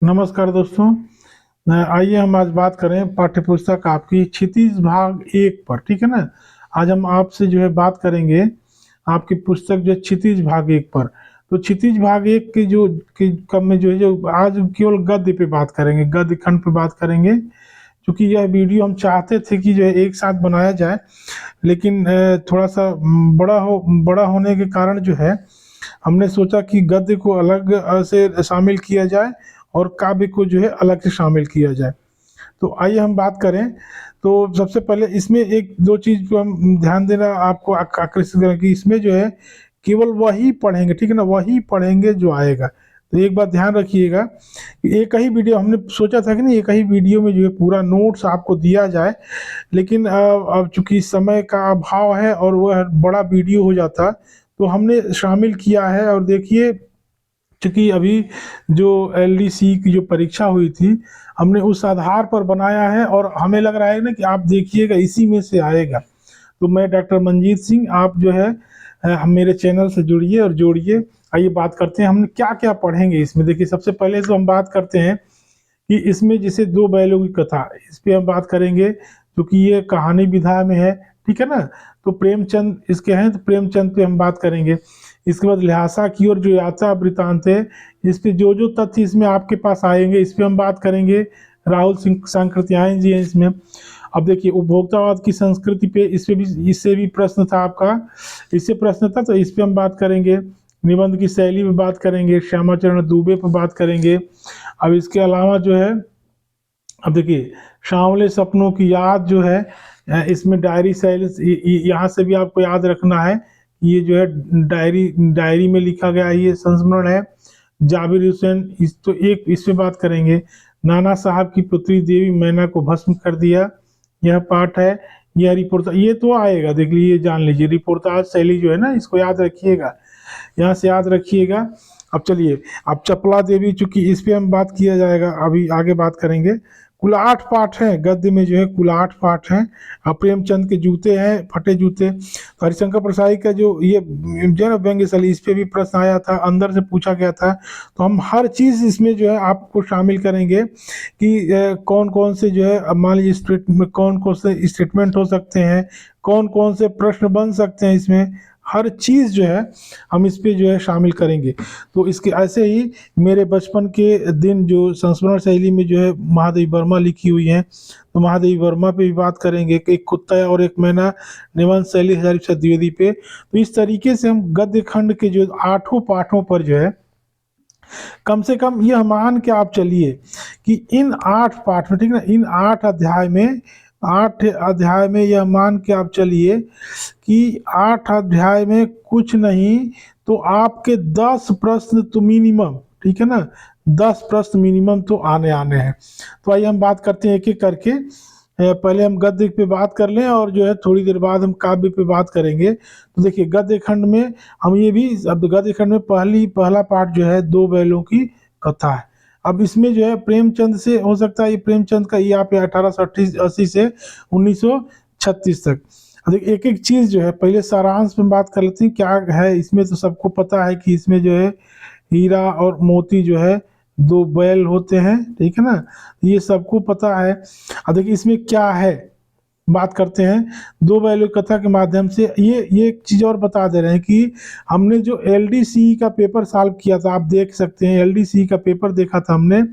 नमस्कार दोस्तों। आइए हम आज बात करें पाठ्यपुस्तक आपकी क्षितिज भाग 1 पर, ठीक है ना? आज हम आपसे जो है बात करेंगे आपकी पुस्तक जो है क्षितिज भाग 1 पर। तो क्षितिज भाग 1 के जो के कब में जो है जो आज केवल गद्य पे बात करेंगे, गद्य खंड पे बात करेंगे। क्योंकि यह वीडियो हम चाहते थे कि जो है एक साथ बनाया जाए, लेकिन थोड़ा-सा बड़ा होने के कारण जो है हमने सोचा कि गद्य को अलग से शामिल किया जाए और काव्य को जो है अलग से शामिल किया जाए। तो आइए हम बात करें। तो सबसे पहले इसमें 1-2 चीज़ को हम ध्यान देना आपको आकर्षित करें कि इसमें जो है केवल वही पढ़ेंगे, ठीक है ना? वही पढ़ेंगे जो आएगा। तो एक बात ध्यान रखिएगा कि एक ही वीडियो हमने सोचा था कि नहीं एक ही वीडियो में जो है पूरा नोट्स आपको दिया जाए, लेकिन अब चूँकि समय का अभाव है और वह बड़ा वीडियो हो जाता, तो हमने शामिल किया है। और देखिए, चूँकि अभी जो एलडीसी की जो परीक्षा हुई थी, हमने उस आधार पर बनाया है और हमें लग रहा है ना कि आप देखिएगा इसी में से आएगा। तो मैं डॉक्टर मंजीत सिंह, आप जो है हम मेरे चैनल से जुड़िए और जोड़िए। आइए बात करते हैं हम क्या-क्या पढ़ेंगे इसमें। देखिए, सबसे पहले तो हम बात करते हैं कि इसमें जैसे 2 बैलों की कथा, इस पे हम बात करेंगे क्योंकि ये कहानी विधा में है, ठीक है ना? तो प्रेमचंद इसके हैं, तो प्रेमचंद पे हम बात करेंगे। इसके बाद ल्हासा की ओर जो यात्रा वृत्तांत है, इस पे जो तथ्य इसमें आपके पास आएँगे, इस पे हम बात करेंगे। राहुल सिंह सांकृत्यायन जी हैं इसमें। अब देखिए, उपभोक्तावाद की संस्कृति पे इससे भी प्रश्न था आपका, इससे प्रश्न था, तो इस पे हम बात करेंगे। निबंध की शैली पे बात करेंगे, श्यामाचरण दुबे पे बात करेंगे। अब इसके अलावा जो है, अब देखिए, सांवले सपनों की याद जो है इसमें डायरी शैली यहाँ से भी आपको याद रखना है। ये जो है डायरी डायरी में लिखा गया ये संस्मरण है। जाबिर हुसैन, इस पे बात करेंगे। नाना साहब की पुत्री देवी मैना को भस्म कर दिया, यह पाठ है। यह रिपोर्ट ये तो आएगा, देख लीजिए, जान लीजिए, रिपोर्टाज शैली जो है ना, इसको याद रखिएगा, यहाँ से याद रखिएगा। अब चलिए, अब चपला देवी, चूँकि इस पे हम बात किया जाएगा, अभी आगे बात करेंगे। कुल 8 पाठ हैं, गद्य में जो है कुल 8 पाठ हैं। प्रेमचंद के जूते हैं, फटे जूते। तो हरिशंकर प्रसाई का जो ये जो है ना व्यंग्य शैली, इस पे भी प्रश्न आया था, अंदर से पूछा गया था। तो हम हर चीज़ इसमें जो है आपको शामिल करेंगे कि कौन-कौन से जो है, अब मान लीजिए कौन-कौन से स्टेटमेंट हो सकते हैं, कौन-कौन से प्रश्न बन सकते हैं इसमें, हर चीज़ जो है हम इस पे जो है शामिल करेंगे। तो इसके ऐसे ही मेरे बचपन के दिन जो संस्मरण शैली में जो है महादेवी वर्मा लिखी हुई हैं, तो महादेवी वर्मा पे भी बात करेंगे कि एक कुत्ता और एक मैना, निबंध शैली हजारी प्रसाद द्विवेदी पे। तो इस तरीके से हम गद्य खंड के जो 8 पाठों पर जो है, कम से कम यह मान के आप चलिए कि इन 8 पाठ में, ठीक है ना, इन 8 अध्याय में यह मान के आप चलिए कि 8 अध्याय में कुछ नहीं तो आपके 10 प्रश्न तो मिनिमम, ठीक है ना, 10 प्रश्न मिनिमम तो आने हैं। तो आइए हम बात करते हैं एक-एक करके। पहले हम गद्य पे बात कर लें और जो है थोड़ी देर बाद हम काव्य पे बात करेंगे। तो देखिए, गद्य खंड में हम ये भी, अब गद्य खंड में पहला पार्ट जो है 2 बैलों की कथा है। अब इसमें जो है प्रेमचंद से हो सकता है, ये प्रेमचंद का ये आप 1880 से 1936 तक। देखिए, एक-एक चीज़ जो है पहले सारांश में बात कर लेते हैं क्या है इसमें। तो सबको पता है कि इसमें जो है हीरा और मोती जो है 2 बैल होते हैं, ठीक है ना? ये सबको पता है। अब देखिए इसमें क्या है, बात करते हैं। 2 बैलों की कथा के माध्यम से ये एक चीज़ और बता दे रहे हैं कि हमने जो एलडीसी का पेपर सॉल्व किया था, आप देख सकते हैं, एलडीसी का पेपर देखा था हमने।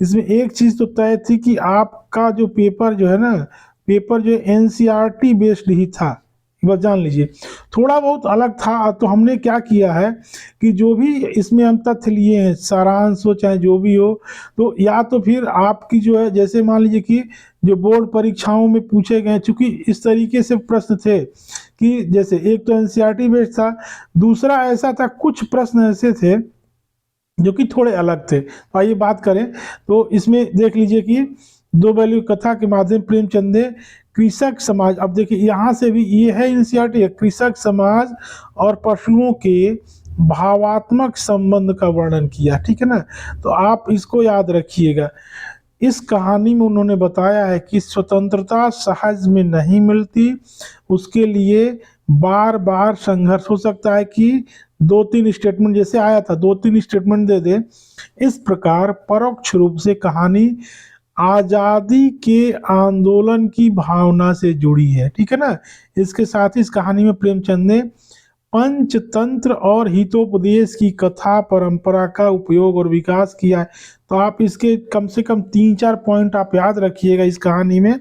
इसमें एक चीज़ तो तय थी कि आपका जो पेपर जो है ना, पेपर जो एनसीईआरटी बेस्ड ही था, बस जान लीजिए। थोड़ा बहुत अलग था, तो हमने क्या किया है कि जो भी इसमें हम तथ्य लिए हैं, सारांश हो चाहे जो भी हो, तो या तो फिर आपकी जो है, जैसे मान लीजिए कि जो बोर्ड परीक्षाओं में पूछे गए, चूँकि इस तरीके से प्रश्न थे कि जैसे एक तो एनसीईआरटी बेस्ड था, दूसरा ऐसा था, कुछ प्रश्न ऐसे थे जो कि थोड़े अलग थे। तो आइए बात करें। तो इसमें देख लीजिए कि 2 बैलों की कथा के माध्यम प्रेमचंद ने कृषक समाज, अब देखिए यहाँ से भी ये है एनसीईआरटी, कृषक समाज और पशुओं के भावात्मक संबंध का वर्णन किया, ठीक है ना? तो आप इसको याद रखिएगा। इस कहानी में उन्होंने बताया है कि स्वतंत्रता सहज में नहीं मिलती, उसके लिए बार-बार संघर्ष हो सकता है कि दो तीन स्टेटमेंट जैसे आया था, दो तीन स्टेटमेंट दे दे। इस प्रकार परोक्ष रूप से कहानी आजादी के आंदोलन की भावना से जुड़ी है, ठीक है ना। इसके साथ ही इस कहानी में प्रेमचंद ने पंचतंत्र और हितोपदेश की कथा परंपरा का उपयोग और विकास किया है। तो आप इसके कम से कम 3-4 पॉइंट आप याद रखिएगा इस कहानी में।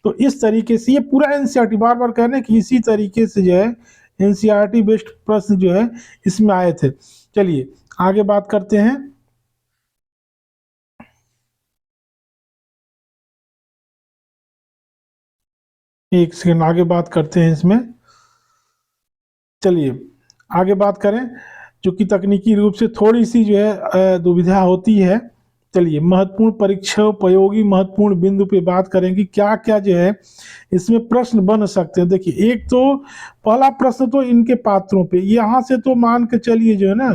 तो इस तरीके से ये पूरा एनसीईआरटी, बार बार कह रहे हैं कि इसी तरीके से जो है एनसीईआरटी बेस्ड प्रश्न जो है इसमें आए थे। चलिए आगे बात करते हैं। एक सेकंड, आगे बात करते हैं इसमें। चलिए आगे बात करें, चूंकि तकनीकी रूप से थोड़ी सी जो है दुविधा होती है। चलिए महत्वपूर्ण परीक्षा उपयोगी महत्वपूर्ण बिंदु पे बात करेंगे, क्या क्या जो है इसमें प्रश्न बन सकते हैं। देखिए एक तो पहला प्रश्न तो इनके पात्रों पे, यहाँ से तो मान के चलिए जो है ना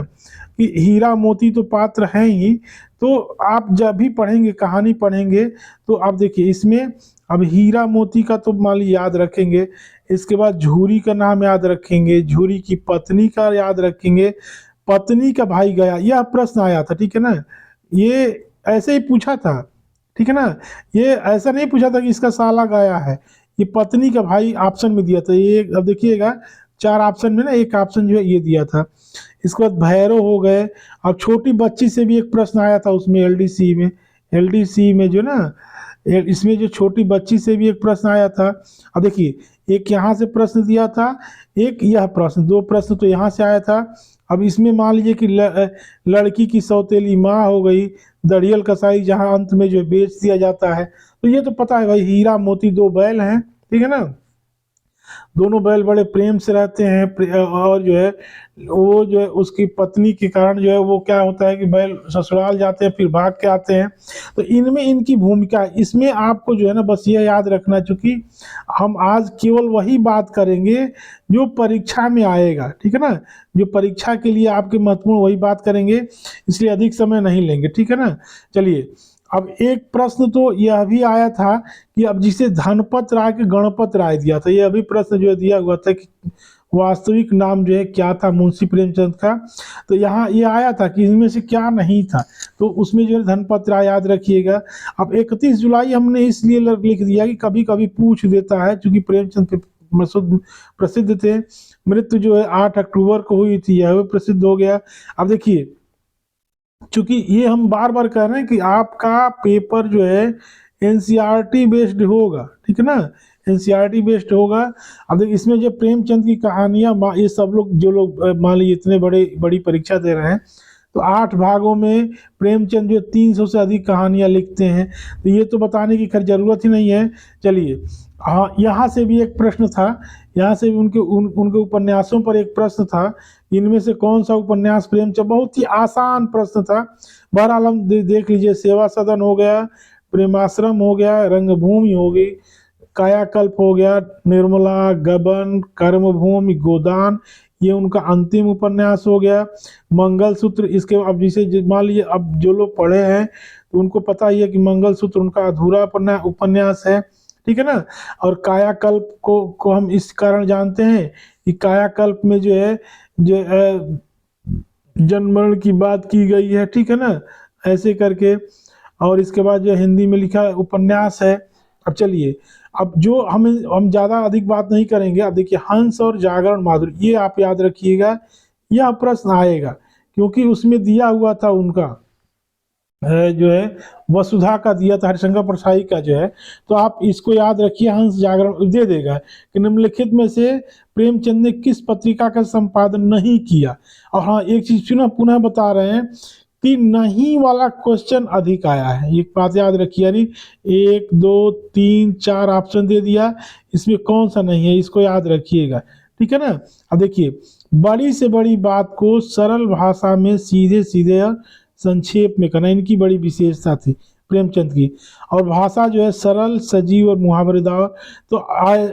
कि हीरा मोती तो पात्र हैं ही। तो आप जब भी पढ़ेंगे, कहानी पढ़ेंगे, तो आप देखिए इसमें अब हीरा मोती का तो मान लीजिए याद रखेंगे। इसके बाद झूरी का नाम याद रखेंगे, झूरी की पत्नी का याद रखेंगे, पत्नी का भाई गया, यह प्रश्न आया था, ठीक है ना। ये ऐसे ही पूछा था, ठीक है ना। ये ऐसा नहीं पूछा था कि इसका साला गया है, ये पत्नी का भाई ऑप्शन में दिया था। ये अब देखिएगा 4 ऑप्शन में ना एक ऑप्शन जो है ये दिया था। इसके बाद भैरव हो गए। अब छोटी बच्ची से भी एक प्रश्न आया था उसमें, एलडीसी में, एलडीसी में जो ना इसमें जो छोटी बच्ची से भी एक प्रश्न आया था। अब देखिए एक यहाँ से प्रश्न दिया था, एक यह प्रश्न, दो प्रश्न तो यहाँ से आया था। अब इसमें मान लीजिए कि लड़की की सौतेली माँ हो गई, दड़ियल कसाई जहाँ अंत में जो बेच दिया जाता है। तो ये तो पता है भाई, हीरा मोती दो बैल हैं, ठीक है ना। दोनों बैल बड़े प्रेम से रहते हैं, और जो है वो जो है उसकी पत्नी के कारण जो है वो क्या होता है कि बैल ससुराल जाते हैं फिर भाग के आते हैं। तो इनमें इनकी भूमिका, इसमें आपको जो है ना बस ये याद रखना, चूंकि हम आज केवल वही बात करेंगे जो परीक्षा में आएगा, ठीक है ना। जो परीक्षा के लिए आपके महत्वपूर्ण वही बात करेंगे, इसलिए अधिक समय नहीं लेंगे, ठीक है ना। चलिए अब एक प्रश्न तो यह भी आया था कि अब जिसे धनपत राय के गणपत राय दिया था, यह भी प्रश्न जो है दिया हुआ था कि वास्तविक नाम जो है क्या था मुंशी प्रेमचंद का। तो यहाँ ये आया था कि इनमें से क्या नहीं था, तो उसमें जो है धनपत राय याद रखिएगा। अब 31 जुलाई हमने इसलिए लिख दिया कि कभी कभी पूछ देता है, क्योंकि प्रेमचंद प्रसिद्ध थे। मृत्यु जो है 8 अक्टूबर को हुई थी, यह भी प्रसिद्ध हो गया। अब देखिए चूंकि ये हम बार बार कह रहे हैं कि आपका पेपर जो है एनसीईआरटी बेस्ड होगा, ठीक है ना, एनसीईआरटी बेस्ड होगा। अब देखिए इसमें जो प्रेमचंद की कहानियां, ये सब लोग जो लोग मान लीजिए इतने बड़ी परीक्षा दे रहे हैं, तो 8 भागों में प्रेमचंद जो 300 से अधिक कहानियां लिखते हैं, तो ये तो बताने की खैर जरूरत ही नहीं है। चलिए हाँ, यहाँ से भी एक प्रश्न था, यहाँ से भी उनके उपन्यासों पर एक प्रश्न था, इनमें से कौन सा उपन्यास प्रेमचंद, बहुत ही आसान प्रश्न था। बहरहाल हम देख लीजिए, सेवा सदन हो गया, प्रेमाश्रम हो गया, रंगभूमि हो गई, कायाकल्प हो गया, निर्मला, गबन, कर्मभूमि, गोदान, ये उनका अंतिम उपन्यास हो गया। मंगलसूत्र, इसके अब जिसे मान लीजिए अब जो लोग पढ़े हैं तो उनको पता ही है कि मंगलसूत्र उनका अधूरा उपन्यास है, ठीक है ना। और कायाकल्प को हम इस कारण जानते हैं कि कायाकल्प में जो है जो जन्म मरण की बात की गई है, ठीक है ना, ऐसे करके। और इसके बाद जो हिंदी में लिखा उपन्यास है। अब चलिए, अब जो हम ज़्यादा अधिक बात नहीं करेंगे। अब देखिए हंस और जागरण माधुरी, ये आप याद रखिएगा, यह प्रश्न आएगा क्योंकि उसमें दिया हुआ था उनका जो है वसुधा का दिया था, हरिशंकर परसाई का जो है। तो आप इसको याद रखिए, हंस जागरण दे देगा कि निम्नलिखित में से प्रेमचंद ने किस पत्रिका का संपादन नहीं किया। और हाँ एक चीज सुना, पुनः बता रहे हैं कि नहीं वाला क्वेश्चन अधिक आया है, एक बात याद रखिए। यानी 1 2 3 4 ऑप्शन दे दिया, इसमें कौन सा नहीं है इसको याद रखिएगा, ठीक है ना। अब देखिए बड़ी से बड़ी बात को सरल भाषा में सीधे सीधे संक्षेप में करना, इनकी बड़ी विशेषता थी प्रेमचंद की। और भाषा जो है सरल, सजीव और मुहावरेदार। तो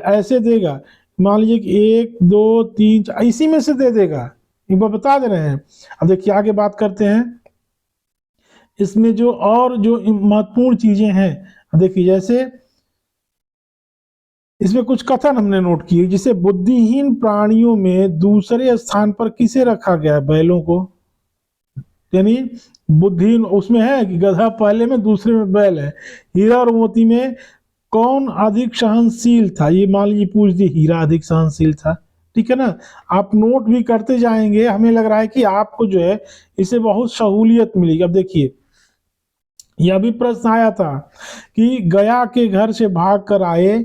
ऐसे देगा, मान लीजिए कि 1 2 3 इसी में से दे देगा, एक बार बता दे रहे हैं। अब देखिए आगे बात करते हैं, इसमें जो और जो महत्वपूर्ण चीजें हैं देखिए, जैसे इसमें कुछ कथन हमने नोट किए, जिसे बुद्धिहीन प्राणियों में दूसरे स्थान पर किसे रखा गया है? बैलों को। यानी बुद्धिहीन उसमें है कि गधा पहले में, दूसरे में बैल है। हीरा और मोती में कौन अधिक सहनशील था? ये मान लीजिए पूछ दी, हीरा अधिक सहनशील था। ठीक है ना, आप नोट भी करते जाएंगे, हमें लग रहा है कि आपको जो है इससे बहुत सहूलियत मिलेगी। अब देखिए, यह भी प्रश्न आया था कि गया के घर से भाग कर आए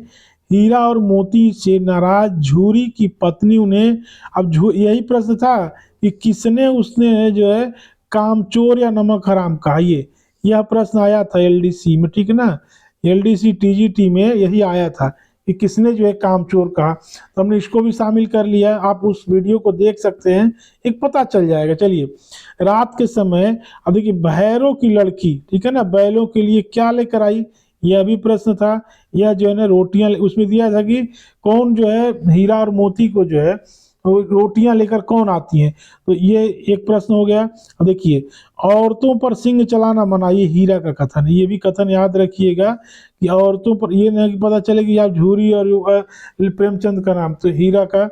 हीरा और मोती से नाराज झूरी की पत्नी उन्हें, अब यही प्रश्न था कि किसने उसने जो है कामचोर या नमक हराम कहा। ये यह प्रश्न आया था एलडीसी में, ठीक है ना, एलडीसी टीजीटी में यही आया था कि किसने जो है कामचोर कहा। तो हमने इसको भी शामिल कर लिया, आप उस वीडियो को देख सकते हैं, एक पता चल जाएगा। चलिए, रात के समय, अब देखिए भैरों की लड़की, ठीक है ना, बैलों के लिए क्या लेकर आई, यह भी प्रश्न था। यह जो है ना रोटियां, उसमें दिया था कि कौन जो है हीरा और मोती को जो है रोटियां लेकर कौन आती हैं, तो ये एक प्रश्न हो गया। अब देखिए, औरतों पर सिंह चलाना मना, ये हीरा का कथन है, ये भी कथन याद रखिएगा कि औरतों पर, ये नहीं पता चले कि आप झूरी और प्रेमचंद का नाम, तो हीरा का।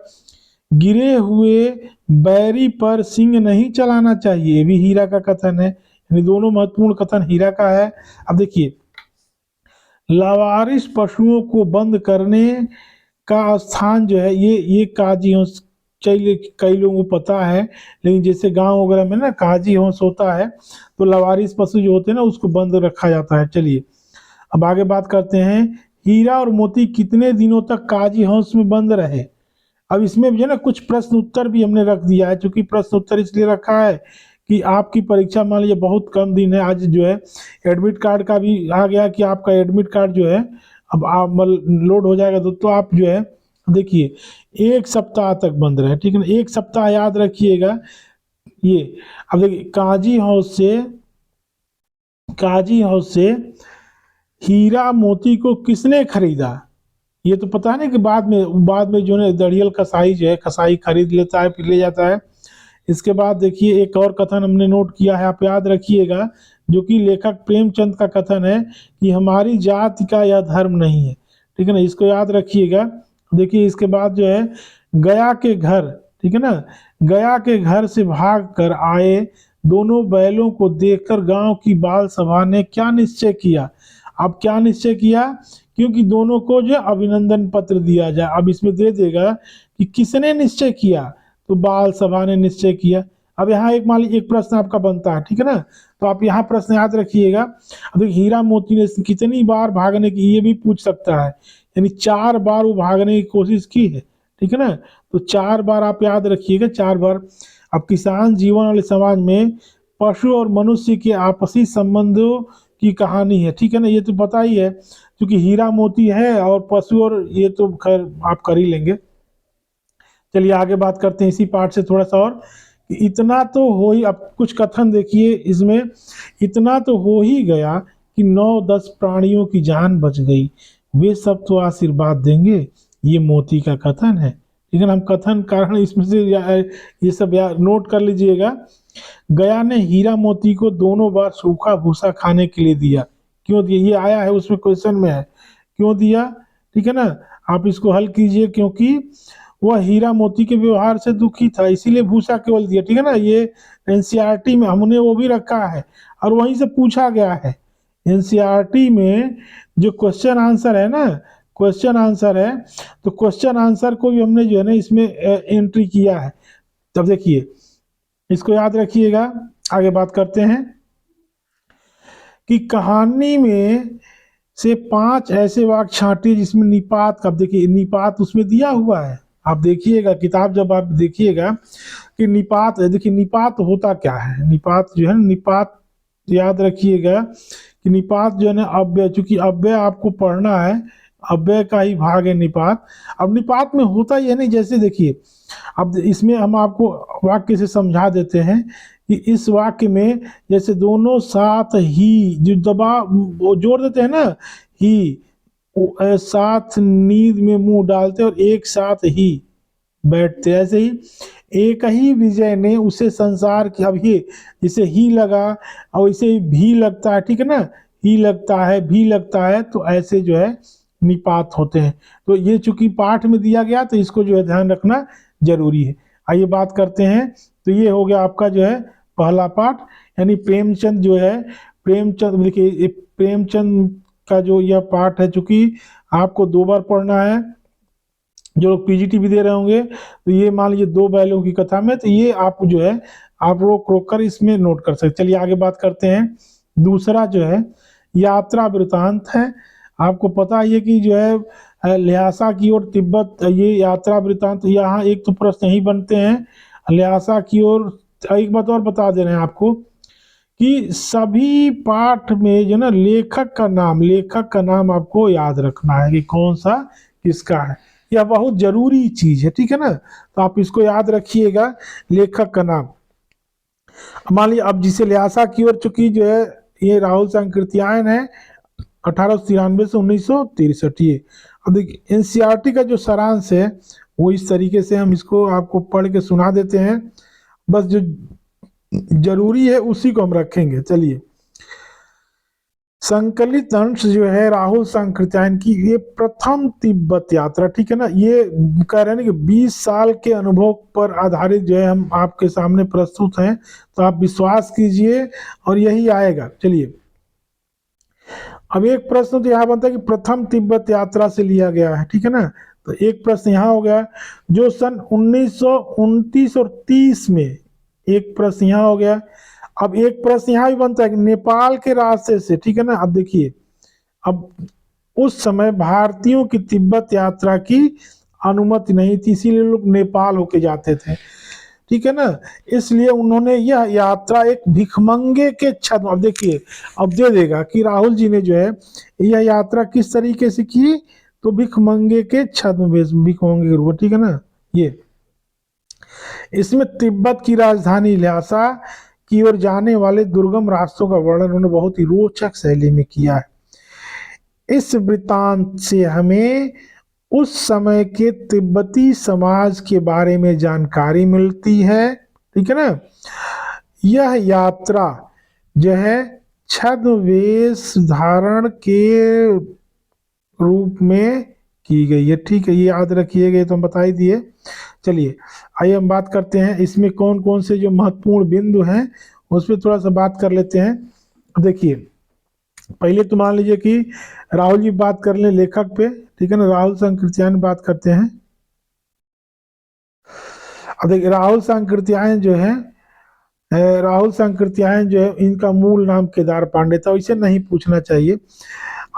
गिरे हुए बैरी पर सिंह नहीं चलाना चाहिए, ये भी हीरा का कथन है, यानी दोनों महत्वपूर्ण कथन हीरा का है। अब देखिए, लावारिस पशुओं को बंद करने का स्थान जो है, ये काजी हंस, कई लोगों को पता है, लेकिन जैसे गांव वगैरह में ना काजी हंस होता है, तो लावारिस पशु जो होते हैं ना उसको बंद रखा जाता है। चलिए, अब आगे बात करते हैं, हीरा और मोती कितने दिनों तक काजी हंस में बंद रहे। अब इसमें जो है ना कुछ प्रश्न उत्तर भी हमने रख दिया है, क्योंकि प्रश्न उत्तर इसलिए रखा है कि आपकी परीक्षा मान लीजिए बहुत कम दिन है, आज जो है एडमिट कार्ड का भी आ गया कि आपका एडमिट कार्ड जो है अब आप लोड हो जाएगा, तो आप जो है देखिए 1 सप्ताह तक बंद रहे, ठीक है ना, 1 सप्ताह याद रखिएगा ये। अब देखिए, काजी हाउस से हीरा मोती को किसने खरीदा, ये तो पता नहीं कि बाद में जो है दड़ियल कसाई जो है, कसाई खरीद लेता है, फिर ले जाता है। इसके बाद देखिए, एक और कथन हमने नोट किया है, आप याद रखिएगा, जो कि लेखक प्रेमचंद का कथन है कि हमारी जाति का यह धर्म नहीं है, ठीक है ना, इसको याद रखिएगा। देखिए, इसके बाद जो है गया के घर, ठीक है ना, गया के घर से भाग कर आए दोनों बैलों को देखकर गांव की बाल सभा ने क्या निश्चय किया। अब क्या निश्चय किया, क्योंकि दोनों को जो अभिनंदन पत्र दिया जाए। अब इसमें दे देगा कि किसने निश्चय किया, तो बाल सभा ने निश्चय किया। अब यहाँ एक मान लीजिए एक प्रश्न आपका बनता है, ठीक है ना, तो आप यहाँ प्रश्न याद रखिएगा। अब हीरा मोती ने कितनी बार भागने की, ये भी पूछ सकता है, यानी 4 बार वो भागने की कोशिश की है, ठीक है ना, तो 4 बार आप याद रखिएगा, 4 बार। अब किसान जीवन वाले समाज में पशु और मनुष्य के आपसी संबंधों की कहानी है, ठीक है ना, ये तो पता ही है, क्योंकि हीरा मोती है और पशु, और ये तो खैर आप कर ही लेंगे। चलिए आगे बात करते हैं इसी पार्ट से थोड़ा सा, और इतना तो हो ही, अब कुछ कथन देखिए इसमें, इतना तो हो ही गया कि 9-10 प्राणियों की जान बच गई, वे सब तो आशीर्वाद देंगे, ये मोती का कथन है। लेकिन हम कथन कारण इसमें से ये सब नोट कर लीजिएगा। गया ने हीरा मोती को दोनों बार सूखा भूसा खाने के लिए दिया, क्यों दिया, ये आया है उसमें क्वेश्चन में है, क्यों दिया, ठीक है ना, आप इसको हल कीजिए। क्योंकि वह हीरा मोती के व्यवहार से दुखी था, इसीलिए भूसा केवल दिया, ठीक है ना, ये एनसीईआरटी में हमने वो भी रखा है और वहीं से पूछा गया है। एनसीईआरटी में जो क्वेश्चन आंसर है ना, क्वेश्चन आंसर है, तो क्वेश्चन आंसर को भी हमने जो है ना इसमें एंट्री किया है। तब देखिए, इसको याद रखिएगा। आगे बात करते हैं कि कहानी में से 5 ऐसे वाक्य छांटिए जिसमें निपात का, देखिए निपात उसमें दिया हुआ है, आप देखिएगा किताब जब आप देखिएगा कि निपात है, देखिए निपात होता क्या है, निपात जो है, निपात याद रखिएगा कि निपात जो है ना अव्यय, चूंकि अव्यय आपको पढ़ना है, अव्यय का ही भाग है निपात। अब निपात में होता ही है नहीं, जैसे देखिए, अब इसमें हम आपको वाक्य से समझा देते हैं कि इस वाक्य में जैसे दोनों साथ ही, जो दबा वो जोड़ देते हैं ना, ही साथ नींद में मुंह डालते और एक साथ ही बैठते, ऐसे ही एक ही विजय ने उसे संसार की, अब ये जिसे ही लगा और इसे भी लगता है, ठीक है ना, ही लगता है भी लगता है, तो ऐसे जो है निपात होते हैं। तो ये चूंकि पाठ में दिया गया तो इसको जो है ध्यान रखना जरूरी है। आइए बात करते हैं। तो ये हो गया आपका जो है पहला पाठ, यानी प्रेमचंद जो है, प्रेमचंद देखिए ये प्रेमचंद का जो यह पाठ है, चूंकि आपको 2 बार पढ़ना है, जो लोग पीजीटी भी दे रहे होंगे तो ये मान लीजिए 2 बैलों की कथा में, तो ये आप जो है आप रोक रोक कर इसमें नोट कर सकते। चलिए आगे बात करते हैं। दूसरा जो है यात्रा वृतांत है। आपको पता ही है कि जो है ल्हासा की ओर तिब्बत, ये यात्रा वृतांत, यहाँ एक तो प्रश्न यही बनते हैं ल्हासा की ओर। एक बात और बता दे रहे हैं आपको कि सभी पाठ में जो ना लेखक का नाम आपको याद रखना है कि कौन सा किसका है। यह बहुत जरूरी चीज है, ठीक है ना, तो आप इसको याद रखिएगा, लेखक का नाम। मान लीजिए अब जिसे ल्हासा की ओर, चूंकि जो है ये राहुल सांकृत्यायन है 1893 से 1963 ये। अब देखिए एनसीईआरटी का जो सारांश है वो इस तरीके से हम इसको आपको पढ़ के सुना देते हैं, बस जो जरूरी है उसी को हम रखेंगे। चलिए, संकलित अंश जो है राहुल सांकृत्यायन की ये प्रथम तिब्बत यात्रा, ठीक है ना, ये कह रहे हैं ना कि 20 साल के अनुभव पर आधारित जो है हम आपके सामने प्रस्तुत हैं, तो आप विश्वास कीजिए और यही आएगा। चलिए, अब एक प्रश्न तो यहाँ बनता है कि प्रथम तिब्बत यात्रा से लिया गया है, ठीक है ना, तो एक प्रश्न यहाँ हो गया जो सन 1929 और 30 में, एक प्रश्न यहाँ हो गया। अब एक प्रश्न यहाँ भी बनता है कि नेपाल के रास्ते से, ठीक है ना। अब देखिए, अब उस समय भारतीयों की तिब्बत यात्रा की अनुमति नहीं थी, इसीलिए लोग नेपाल होके जाते थे, ठीक है ना, इसलिए उन्होंने यह यात्रा एक भिखमंगे के छद्म, अब देखिए अब दे देगा कि राहुल जी ने जो है यह यात्रा किस तरीके से की, तो भिखमंगे के छद्मवेश, भिखमंगे के रूप, ठीक है ना। ये इसमें तिब्बत की राजधानी ल्हासा की ओर जाने वाले दुर्गम रास्तों का वर्णन उन्होंने बहुत ही रोचक शैली में किया है। इस वृत्तांत से हमें उस समय के तिब्बती समाज के बारे में जानकारी मिलती है, ठीक है ना। यह यात्रा जो है छद्मवेश धारण के रूप में की गई है, ठीक है, ये याद रखिएगा, तो हम बता ही दिए। चलिए आइए हम बात करते हैं इसमें कौन कौन से जो महत्वपूर्ण बिंदु हैं उस पर थोड़ा सा बात कर लेते हैं। देखिए, पहले तो मान लीजिए कि राहुल जी बात कर ले लेखक पे, ठीक है ना, राहुल सांकृत्यायन बात करते हैं। अब देखिए राहुल सांकृत्यायन जो है, राहुल सांकृत्यायन जो है इनका मूल नाम केदार पांडे था, इसे नहीं पूछना चाहिए।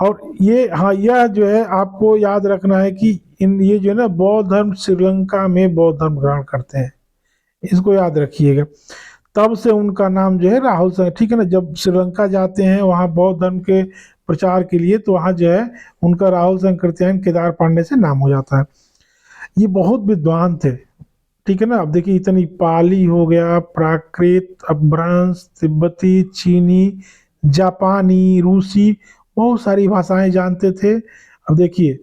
और ये हाँ, यह जो है आपको याद रखना है कि इन ये जो है ना बौद्ध धर्म श्रीलंका में बौद्ध धर्म ग्रहण करते हैं, इसको याद रखिएगा। तब से उनका नाम जो है राहुल, ठीक है ना, जब श्रीलंका जाते हैं वहाँ बौद्ध धर्म के प्रचार के लिए, तो वहाँ जो है उनका राहुल सांकृत्यायन केदार पांडे से नाम हो जाता है। ये बहुत विद्वान थे, ठीक है ना। अब देखिए इतनी पाली हो गया, प्राकृत, अपभ्रंश, तिब्बती, चीनी, जापानी, रूसी, बहुत सारी भाषाएं जानते थे। अब देखिए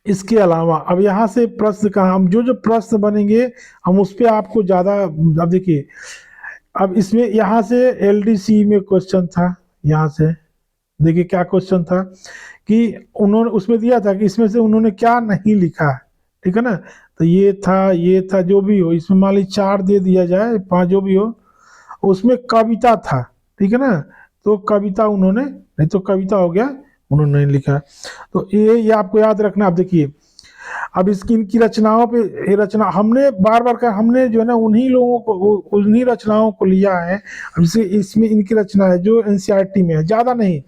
इसके अलावा अब यहाँ से प्रश्न का हम जो जो प्रश्न बनेंगे हम उस पर आपको ज्यादा, अब देखिए अब इसमें यहाँ से एलडीसी में क्वेश्चन था, यहाँ से देखिए क्या क्वेश्चन था कि उन्होंने उसमें दिया था कि इसमें से उन्होंने क्या नहीं लिखा है, ठीक है ना, तो ये था जो भी हो, इसमें मान लीजिए 4 दे दिया जाए, 5 जो भी हो, उसमें कविता था, ठीक है ना, तो कविता उन्होंने नहीं, तो कविता हो गया उन्होंने नहीं लिखा। तो ये आपको याद रखना। आप देखिए अब इसकी इनकी रचनाओं पे, ये रचना हमने बार बार कहा, हमने जो है ना उन्हीं लोगों को, उन्हीं रचनाओं को लिया है। अब इसमें इनकी रचना है जो एनसीईआरटी में है, ज्यादा नहीं।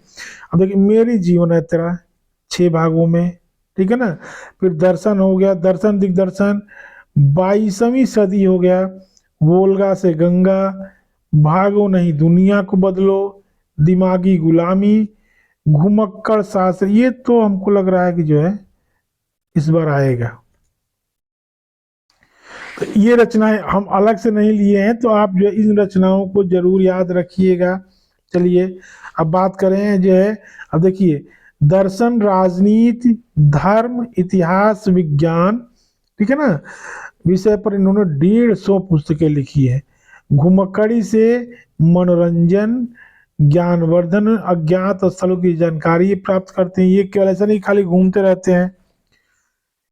अब देखिए मेरी जीवन है तेरा 6 भागों में, ठीक है ना, फिर दर्शन हो गया, दर्शन दिग्दर्शन, 22वीं सदी हो गया, वोल्गा से गंगा, भागो नहीं दुनिया को बदलो, दिमागी गुलामी, घुमक्कड़ शास्त्र, ये तो हमको लग रहा है कि जो है इस बार आएगा। तो ये रचनाएं हम अलग से नहीं लिए हैं, तो आप जो इन रचनाओं को जरूर याद रखिएगा। चलिए अब बात करें जो है, अब देखिए दर्शन, राजनीति, धर्म, इतिहास, विज्ञान, ठीक है ना, विषय पर इन्होंने 150 पुस्तकें लिखी है। घुमक्कड़ी से मनोरंजन, ज्ञानवर्धन, अज्ञात स्थलों की जानकारी प्राप्त करते हैं। ये केवल ऐसा नहीं खाली घूमते रहते हैं।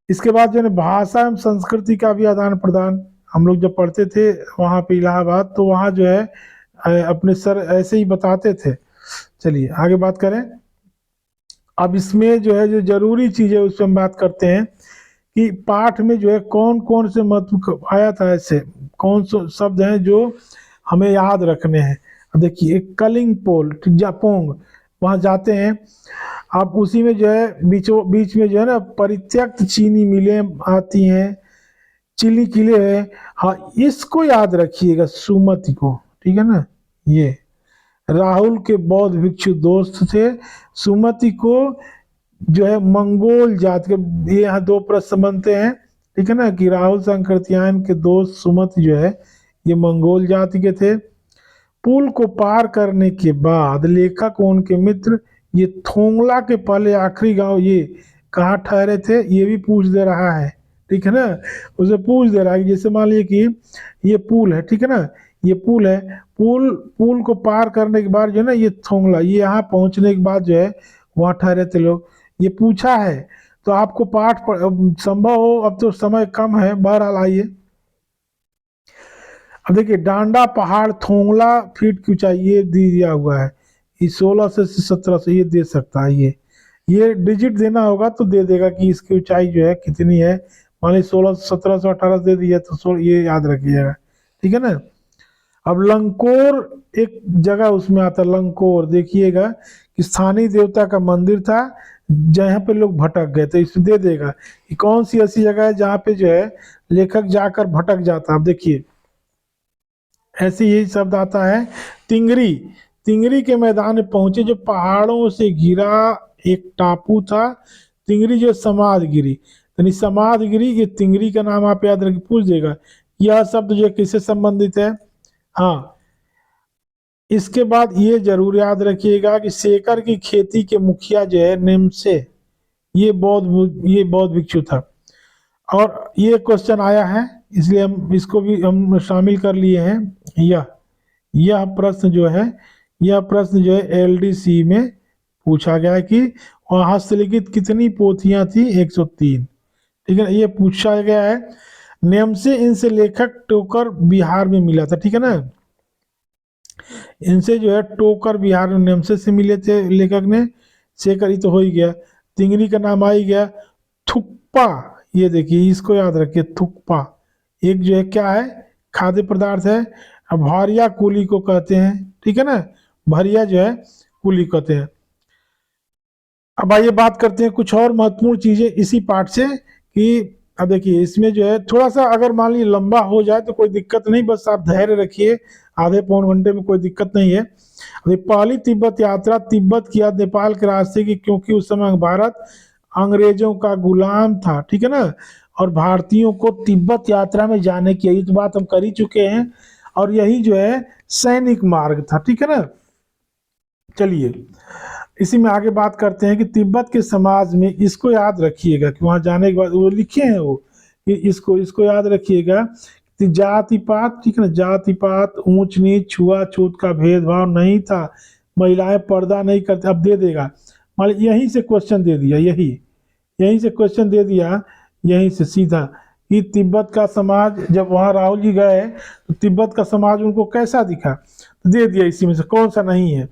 इसके बाद जो है भाषा एवं संस्कृति का भी आदान प्रदान। हम लोग जब पढ़ते थे वहाँ पे इलाहाबाद, तो वहाँ जो है अपने सर ऐसे ही बताते थे। चलिए आगे बात करें। अब इसमें जो है जो जरूरी चीज है उस पर हम बात करते हैं कि पाठ में जो है कौन कौन से महत्व आया था, ऐसे कौन से शब्द हैं जो हमें याद रखने हैं। अब देखिए कलिंग पोल जापोंग, वहां जाते हैं। अब उसी में जो है बीच में जो है ना परित्यक्त चीनी मिलें आती हैं, चिली किले है। हाँ इसको याद रखिएगा, सुमति को, ठीक है ना। ये राहुल के बौद्ध भिक्षु दोस्त थे। सुमति को जो है मंगोल जात के, ये यहाँ दो प्रश्न बनते हैं, ठीक है ना, कि राहुल संकृत्यायन के दोस्त सुमति जो है ये मंगोल जाति के थे। पुल को पार करने के बाद लेखक उनके मित्र ये थोंगला के पहले आखिरी गांव ये कहाँ ठहरे थे, ये भी पूछ दे रहा है, ठीक है ना। उसे पूछ दे रहा है जैसे मान लीजिए कि ये पुल है, ठीक है ना, ये पुल है, पुल को पार करने के बाद जो है ना ये थोंगला, ये यहाँ पहुंचने के बाद जो है वहाँ ठहरे थे लोग, ये पूछा है। तो आपको पाठ संभव हो, अब तो समय कम है, बहरहाल आइए। अब देखिए डांडा पहाड़ थोंगला फीट की ऊंचाई ये दिया हुआ है, ये 16 से 17 से ये दे सकता है। ये डिजिट देना होगा तो दे देगा कि इसकी ऊंचाई जो है कितनी है। मान लीजिए 16 17 से 18 दे दिया तो ये याद रखिएगा, ठीक है ना। अब लंकोर एक जगह उसमें आता है, लंकोर देखिएगा कि स्थानीय देवता का मंदिर था जहाँ पे लोग भटक गए, तो इसमें दे देगा कि कौन सी ऐसी जगह है जहाँ पे जो है लेखक जाकर भटक जाता। अब देखिए ऐसे यही शब्द आता है तिंगरी। तिंगरी के मैदान में पहुंचे जो पहाड़ों से घिरा एक टापू था, तिंगरी जो समाधगिरी, यानी समाधगिरी, ये तिंगरी का नाम आप याद रख पूछ देगा। यह शब्द जो किससे संबंधित है। हाँ इसके बाद ये जरूर याद रखिएगा कि शेखर की खेती के मुखिया जो है निमसे, ये बौद्ध भिक्षु था। और ये क्वेश्चन आया है इसलिए हम इसको भी हम शामिल कर लिए हैं। यह प्रश्न जो है, यह प्रश्न जो है एलडीसी में पूछा गया है कि वहाँ हस्तलिखित कितनी पोथियां थी, 103, ठीक है ना, ये पूछा गया है। नियम से इनसे लेखक टोकर बिहार में मिला था, ठीक है ना, इनसे जो है टोकर बिहार में नेमसे से मिले थे लेखक ने। शेखर ही तो हो ही गया, तिंगरी का नाम आ ही गया। थुक्पा, ये देखिए इसको याद रखिए, थुक्पा एक जो है क्या है, खाद्य पदार्थ है। अब भारिया कुली को कहते हैं, ठीक है ना, भरिया जो है कुली कहते हैं। अब आइए बात करते हैं कुछ और महत्वपूर्ण चीजें इसी पाठ से कि अब देखिए इसमें जो है थोड़ा सा अगर मान लीजिए लंबा हो जाए तो कोई दिक्कत नहीं, बस आप धैर्य रखिए, आधे पौन घंटे में कोई दिक्कत नहीं है। अभी पहली तिब्बत यात्रा तिब्बत किया नेपाल के रास्ते की, क्योंकि उस समय भारत अंग्रेजों का गुलाम था, ठीक है ना, और भारतीयों को तिब्बत यात्रा में जाने की यही तो बात हम कर ही चुके हैं, और यही जो है सैनिक मार्ग था, ठीक है ना। चलिए इसी में आगे बात करते हैं कि तिब्बत के समाज में, इसको याद रखिएगा कि वहां जाने के बाद वो लिखे हैं वो कि इसको याद रखिएगा कि जाति पात, ठीक है ना, जाति पात, ऊंच नीच, छुआछूत का भेदभाव नहीं था, महिलाएं पर्दा नहीं करती। अब दे देगा, मान यहीं से क्वेश्चन दे दिया, यहीं से क्वेश्चन दे दिया, यहीं से सीधा कि तिब्बत का समाज, जब वहां राहुल जी गए तो तिब्बत का समाज उनको कैसा दिखा, तो दे दिया इसी में से कौन सा नहीं है।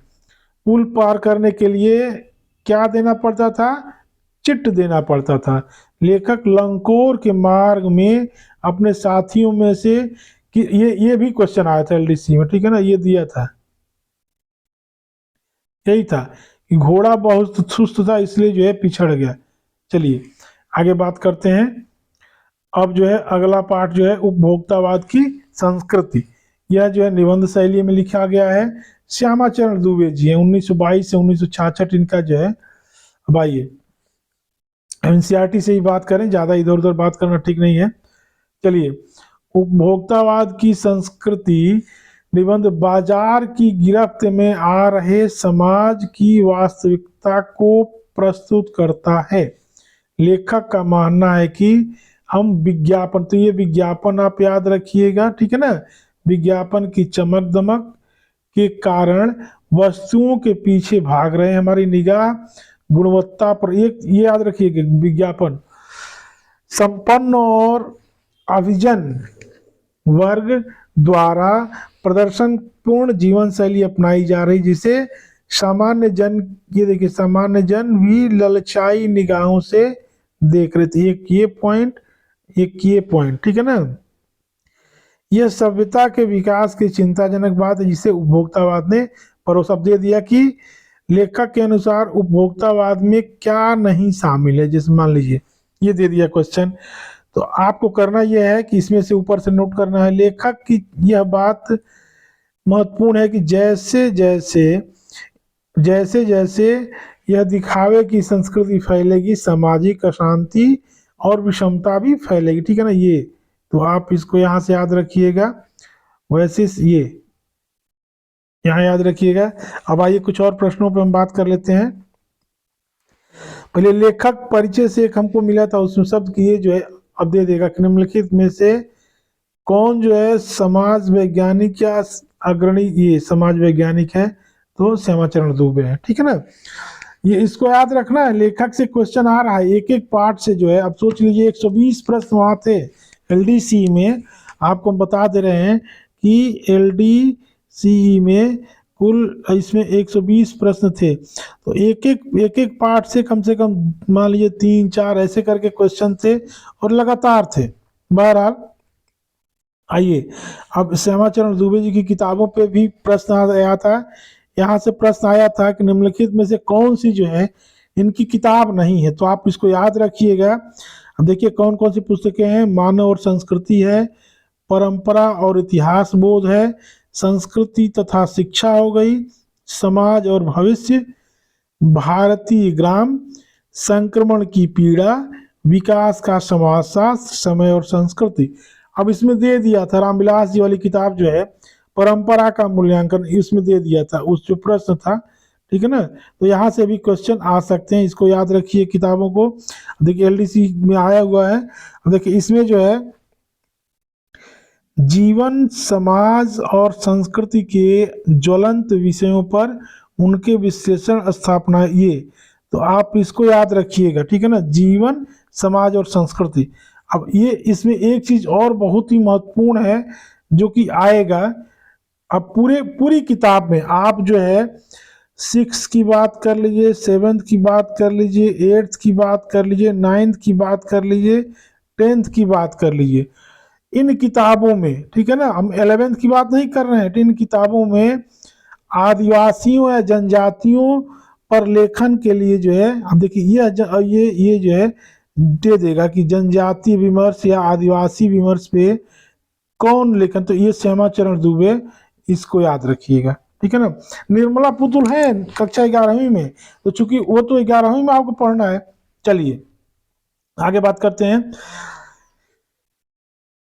पुल पार करने के लिए क्या देना पड़ता था, चिट देना पड़ता था। लेखक लंकोर के मार्ग में अपने साथियों में से कि ये भी क्वेश्चन आया था एलडीसी में, ठीक है ना, ये दिया था, यही था कि घोड़ा बहुत सुस्त था इसलिए जो है पिछड़ गया। चलिए आगे बात करते हैं। अब जो है अगला पार्ट जो है उपभोक्तावाद की संस्कृति, यह जो है निबंध शैली में लिखा गया है। श्यामाचरण दुबे जी हैं, 1922 से 1966 इनका जो है। अब आइए एनसीईआरटी से ही बात करें, ज्यादा इधर उधर बात करना ठीक नहीं है। चलिए उपभोक्तावाद की संस्कृति निबंध बाजार की गिरफ्त में आ रहे समाज की वास्तविकता को प्रस्तुत करता है। लेखक का मानना है कि हम विज्ञापन, तो ये विज्ञापन आप याद रखिएगा, ठीक है ना, विज्ञापन की चमक दमक, के कारण वस्तुओं के पीछे भाग रहे हैं। हमारी निगाह गुणवत्ता पर, एक ये याद रखिएगा, विज्ञापन संपन्न और अभिजन वर्ग द्वारा प्रदर्शन पूर्ण जीवन शैली अपनाई जा रही, जिसे सामान्य जन, ये देखिए, सामान्य जन भी ललचाई निगाहों से देख रहे थे। एक ये पॉइंट, एक ये पॉइंट, ठीक है ना। यह सभ्यता के विकास की चिंताजनक बात है, जिसे उपभोक्तावाद ने परोसा दे दिया कि लेखक के अनुसार उपभोक्तावाद में क्या नहीं शामिल है। जैसे मान लीजिए ये दे दिया क्वेश्चन, तो आपको करना यह है कि इसमें से ऊपर से नोट करना है, लेखक की यह बात महत्वपूर्ण है कि जैसे जैसे जैसे जैसे यह दिखावे की संस्कृति फैलेगी, सामाजिक अशांति और विषमता भी फैलेगी, ठीक है ना। ये तो आप इसको यहाँ से याद रखिएगा, वैसे ये यहाँ याद रखिएगा। अब आइए कुछ और प्रश्नों पर हम बात कर लेते हैं। पहले लेखक परिचय से एक हमको मिला था, उसमें शब्द की ये जो है अब दे देगा कि निम्नलिखित में से कौन जो है समाज वैज्ञानिक या अग्रणी, ये समाज वैज्ञानिक है, तो श्यामाचरण दुबे है, ठीक है ना। ये इसको याद रखना है, लेखक से क्वेश्चन आ रहा है एक एक पार्ट से जो है। अब सोच लीजिए 120 प्रश्न वहां थे एलडीसी में, आपको हम बता दे रहे हैं कि एलडीसी में कुल इसमें 120 प्रश्न थे, तो एक एक पार्ट से कम मान लीजिए 3-4 ऐसे करके क्वेश्चन थे और लगातार थे। बहरहाल आइए, अब श्यामाचरण दुबे जी की किताबों पे भी प्रश्न आया था, यहाँ से प्रश्न आया था कि निम्नलिखित में से कौन सी जो है इनकी किताब नहीं है, तो आप इसको याद रखिएगा। अब देखिए कौन कौन सी पुस्तकें हैं, मानव और संस्कृति है, परंपरा और इतिहास बोध है, संस्कृति तथा शिक्षा हो गई, समाज और भविष्य, भारतीय ग्राम, संक्रमण की पीड़ा, विकास का समाजशास्त्र, समय और संस्कृति। अब इसमें दे दिया था रामविलास जी वाली किताब जो है, परंपरा का मूल्यांकन, इसमें दे दिया था उस जो प्रश्न था, ठीक है ना। तो यहाँ से भी क्वेश्चन आ सकते हैं, इसको याद रखिए किताबों को। देखिए एलडीसी में आया हुआ है। अब देखिए इसमें जो है जीवन, समाज और संस्कृति के ज्वलंत विषयों पर उनके विश्लेषण, स्थापना, ये तो आप इसको याद रखिएगा, ठीक है ना, जीवन, समाज और संस्कृति। अब ये इसमें एक चीज और बहुत ही महत्वपूर्ण है जो कि आएगा। अब पूरी किताब में आप जो है 6 की बात कर लीजिए, 7th की बात कर लीजिए, 8th की बात कर लीजिए, 9th की बात कर लीजिए, 10th की बात कर लीजिए, इन किताबों में, ठीक है ना, हम 11th की बात नहीं कर रहे हैं, इन किताबों में आदिवासियों या जनजातियों पर लेखन के लिए जो है, अब देखिए ये जो है दे देगा कि जनजाति विमर्श या आदिवासी विमर्श पे कौन लेखन, तो ये श्यामाचरण दुबे, इसको याद रखिएगा, ठीक है ना। निर्मला पुतुल है कक्षा 11वीं में, तो चूंकि वो तो 11वीं में आपको पढ़ना है। चलिए आगे बात करते हैं।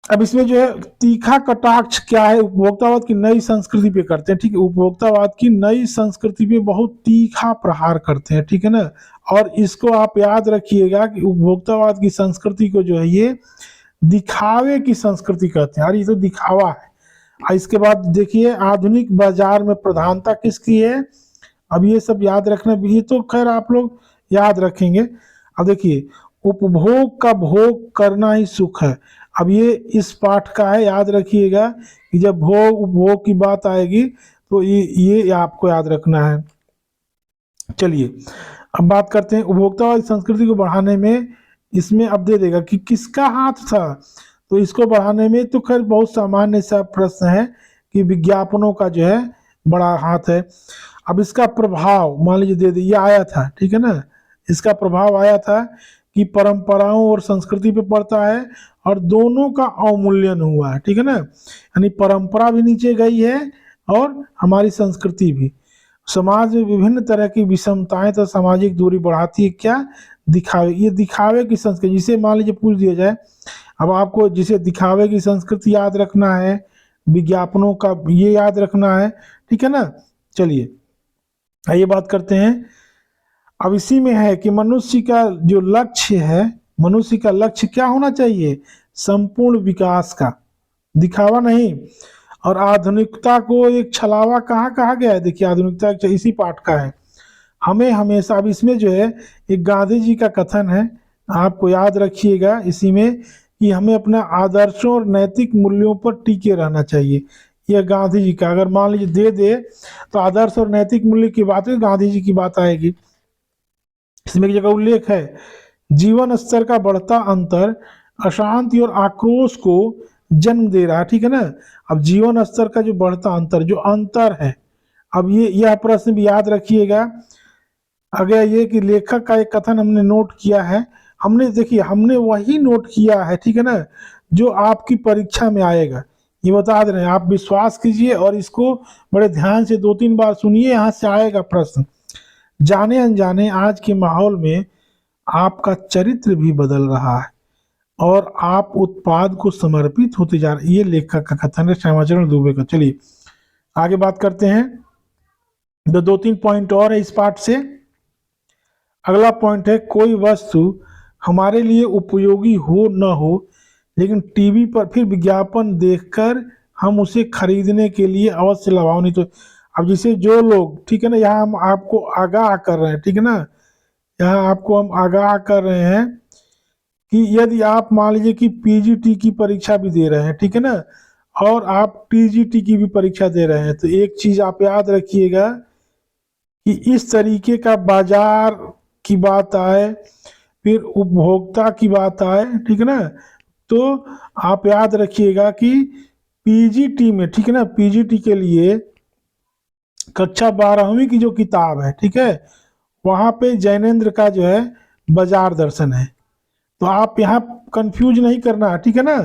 अब इसमें जो है तीखा कटाक्ष क्या है, उपभोक्तावाद की नई संस्कृति पे करते हैं, ठीक है, उपभोक्तावाद की नई संस्कृति पे बहुत तीखा प्रहार करते हैं, ठीक है ना। और इसको आप याद रखिएगा कि उपभोक्तावाद की संस्कृति को जो है ये दिखावे की संस्कृति कहते हैं, और ये तो दिखावा है। इसके बाद देखिए आधुनिक बाजार में प्रधानता किसकी है, अब ये सब याद रखना, ये तो खैर आप लोग याद रखेंगे। अब देखिए उपभोग का भोग करना ही सुख है, अब ये इस पाठ का है, याद रखिएगा कि जब भोग उपभोग की बात आएगी तो ये आपको याद रखना है। चलिए अब बात करते हैं उपभोक्तावादी संस्कृति को बढ़ाने में, इसमें अब दे देगा कि किसका हाथ था, तो इसको बढ़ाने में तो खैर बहुत सामान्य सा प्रश्न है कि विज्ञापनों का जो है बड़ा हाथ है। अब इसका प्रभाव मान लीजिए दे दिया आया था, ठीक है ना, इसका प्रभाव आया था कि परंपराओं और संस्कृति पे पड़ता है और दोनों का अवमूल्यन हुआ है, ठीक है ना, यानी परंपरा भी नीचे गई है और हमारी संस्कृति भी। समाज में विभिन्न तरह की विषमताएं तो सामाजिक दूरी बढ़ाती है, क्या, दिखावे, ये दिखावे की संस्कृति, जिसे मान लीजिए पूछ दिया जाए, अब आपको जिसे दिखावे की संस्कृति याद रखना है, विज्ञापनों का ये याद रखना है, ठीक है ना। चलिए आइए बात करते हैं। अब इसी में है कि मनुष्य का जो लक्ष्य है, मनुष्य का लक्ष्य क्या होना चाहिए, संपूर्ण विकास का, दिखावा नहीं। और आधुनिकता को एक छलावा कहाँ कहा गया है, देखिए आधुनिकता इसी पाठ का है। हमें हमेशा, अब इसमें जो है एक गांधी जी का कथन है, आपको याद रखिएगा इसी में, कि हमें अपने आदर्शों और नैतिक मूल्यों पर टिके रहना चाहिए। यह गांधी जी का, अगर मान लीजिए दे दे तो आदर्श और नैतिक मूल्य की बात है, गांधी जी की बात आएगी। इसमें एक जगह उल्लेख है, जीवन स्तर का बढ़ता अंतर अशांति और आक्रोश को जन्म दे रहा है, ठीक है ना। अब जीवन स्तर का जो बढ़ता अंतर, जो अंतर है, अब ये यह प्रश्न भी याद रखिएगा। अगर ये कि लेखक का एक कथन हमने नोट किया है, हमने देखिए हमने वही नोट किया है, ठीक है ना, जो आपकी परीक्षा में आएगा। ये बता दे रहे हैं, आप विश्वास कीजिए और इसको बड़े ध्यान से 2-3 बार सुनिए, यहाँ से आएगा प्रश्न। जाने अनजाने आज के माहौल में आपका चरित्र भी बदल रहा है और आप उत्पाद को समर्पित होते जा रहे हैं। ये लेखक का कथन है, श्यामाचरण दुबे का। चलिए आगे बात करते हैं। तो 2-3 पॉइंट और है इस पाठ से। अगला पॉइंट है, कोई वस्तु हमारे लिए उपयोगी हो न हो, लेकिन टीवी पर फिर विज्ञापन देखकर हम उसे खरीदने के लिए अवश्य लगाओ। नहीं तो अब जिसे जो लोग, ठीक है ना, यहाँ हम आपको आगाह कर रहे हैं, ठीक है ना, यहाँ आपको हम आगाह कर रहे हैं कि यदि आप मान लीजिए कि पीजीटी की परीक्षा भी दे रहे हैं, ठीक है ना, और आप टीजीटी की भी परीक्षा दे रहे हैं, तो एक चीज आप याद रखिएगा कि इस तरीके का बाजार की बात आए, फिर उपभोक्ता की बात आए, ठीक है ना, तो आप याद रखिएगा कि पीजीटी में, ठीक है ना, पीजीटी के लिए कक्षा 12वीं की जो किताब है, ठीक है, वहां पे जैनेन्द्र का जो है बाजार दर्शन है। तो आप यहाँ कंफ्यूज नहीं करना है, ठीक है ना,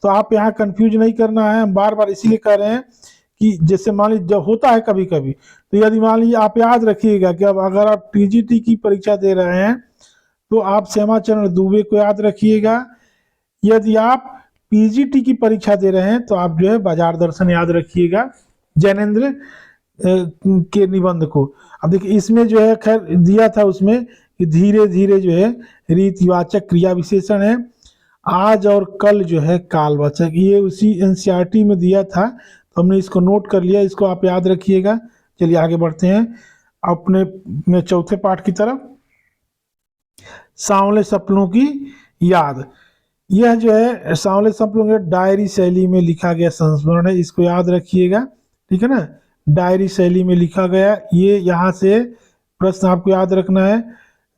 तो आप यहाँ कंफ्यूज नहीं करना है। हम बार बार इसीलिए कह रहे हैं कि जैसे मान लीजिए जब होता है कभी कभी, तो यदि मान लीजिए आप याद रखिएगा कि अब अगर आप टीजीटी की परीक्षा दे रहे हैं तो आप श्यामाचरण दुबे को याद रखिएगा। यदि आप पीजीटी की परीक्षा दे रहे हैं तो आप जो है बाजार दर्शन याद रखिएगा, जैनेन्द्र के निबंध को। अब देखिए इसमें जो है खैर दिया था उसमें कि धीरे धीरे जो है रीतिवाचक क्रिया विशेषण है, आज और कल जो है कालवाचक, ये उसी एनसीईआरटी में दिया था, तो हमने इसको नोट कर लिया, इसको आप याद रखिएगा। चलिए आगे बढ़ते हैं अपने चौथे पाठ की तरफ। सांवले सपनों की याद, यह जो है सांवले सपनों के डायरी शैली में लिखा गया संस्मरण है, इसको याद रखिएगा, ठीक है ना, डायरी शैली में लिखा गया। ये यहाँ से प्रश्न आपको याद रखना है।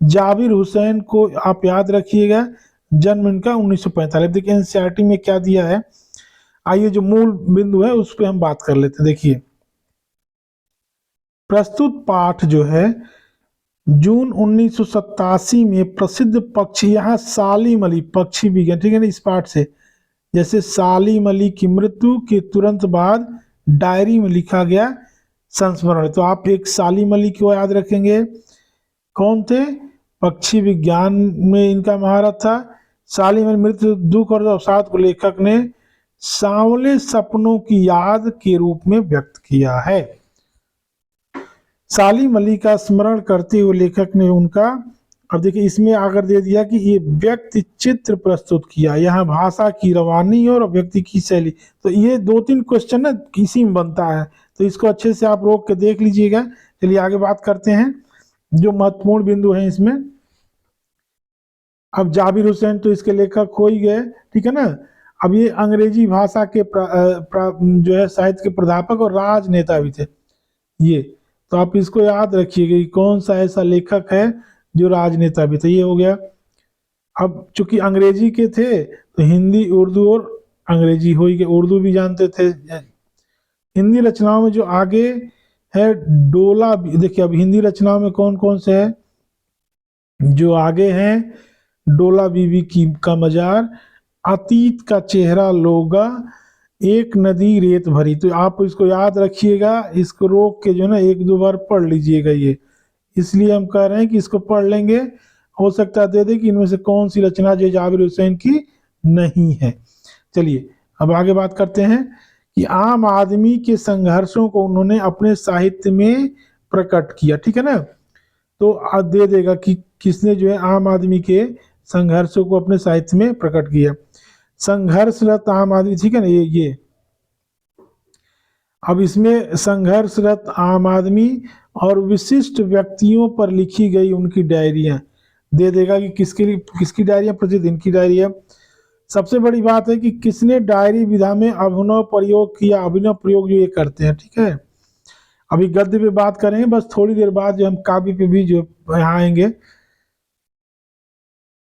जाबिर हुसैन को आप याद रखिएगा, जन्म इनका 1945। देखिए एनसीईआरटी में क्या दिया है, आइए जो मूल बिंदु है उस पर हम बात कर लेते हैं। देखिए प्रस्तुत पाठ जो है जून 1987 में प्रसिद्ध पक्षी, यहाँ सालिम अली पक्षी विज्ञान, ठीक है ना, इस पाठ से, जैसे सालिम अली की मृत्यु के तुरंत बाद डायरी में लिखा गया संस्मरण, तो आप एक सालिम अली को याद रखेंगे। कौन थे, पक्षी विज्ञान में इनका महारत था। सालिम अली मृत्यु, दुख और अवसाद को लेखक ने सांवले सपनों की याद के रूप में व्यक्त किया है। सालिम अली का स्मरण करते हुए लेखक ने उनका, अब देखिए इसमें अगर दे दिया कि ये व्यक्ति चित्र प्रस्तुत किया, यहाँ भाषा की रवानी और व्यक्ति की शैली, तो ये 2-3 क्वेश्चन ना इसी में बनता है, तो इसको अच्छे से आप रोक के देख लीजिएगा। चलिए आगे बात करते हैं जो महत्वपूर्ण बिंदु है इसमें। अब जाबिर हुसैन तो इसके लेखक हो ही गए, ठीक है ना। अब ये अंग्रेजी भाषा के जो है साहित्य के प्राध्यापक और राजनेता भी थे ये, तो आप इसको याद रखिएगा कि कौन सा ऐसा लेखक है जो राजनेता भी थे। ये हो गया। अब चूंकि अंग्रेजी के थे तो हिंदी उर्दू और अंग्रेजी हो ही गए, उर्दू भी जानते थे। हिंदी रचनाओं में जो आगे है डोला, देखिए अब हिंदी रचनाओं में कौन कौन से है जो आगे हैं, डोला बीबी की का मजार, अतीत का चेहरा लोगा, एक नदी रेत भरी, तो आप इसको याद रखिएगा, इसको रोक के जो ना 1-2 बार पढ़ लीजिएगा। ये इसलिए हम कह रहे हैं कि इसको पढ़ लेंगे, हो सकता है दे दे कि इनमें से कौन सी रचना जो जाबिर हुसैन की नहीं है। चलिए अब आगे बात करते हैं कि आम आदमी के संघर्षों को उन्होंने अपने साहित्य में प्रकट किया, ठीक है ना, तो दे देगा कि किसने जो है आम आदमी के संघर्षों को अपने साहित्य में प्रकट किया। संघर्षरत आम आदमी, ठीक है ना, ये अब इसमें संघर्षरत आम आदमी और विशिष्ट व्यक्तियों पर लिखी गई उनकी डायरियां दे देगा कि किसके लिए, किसकी डायरियां, प्रसिद्ध इनकी डायरियां। सबसे बड़ी बात है कि किसने डायरी विधा में अभिनव प्रयोग किया, अभिनव प्रयोग जो ये करते हैं, ठीक है। अभी गद्य पे बात करेंगे, बस थोड़ी देर बाद जो हम काव्य पे भी जो यहाँ आएंगे।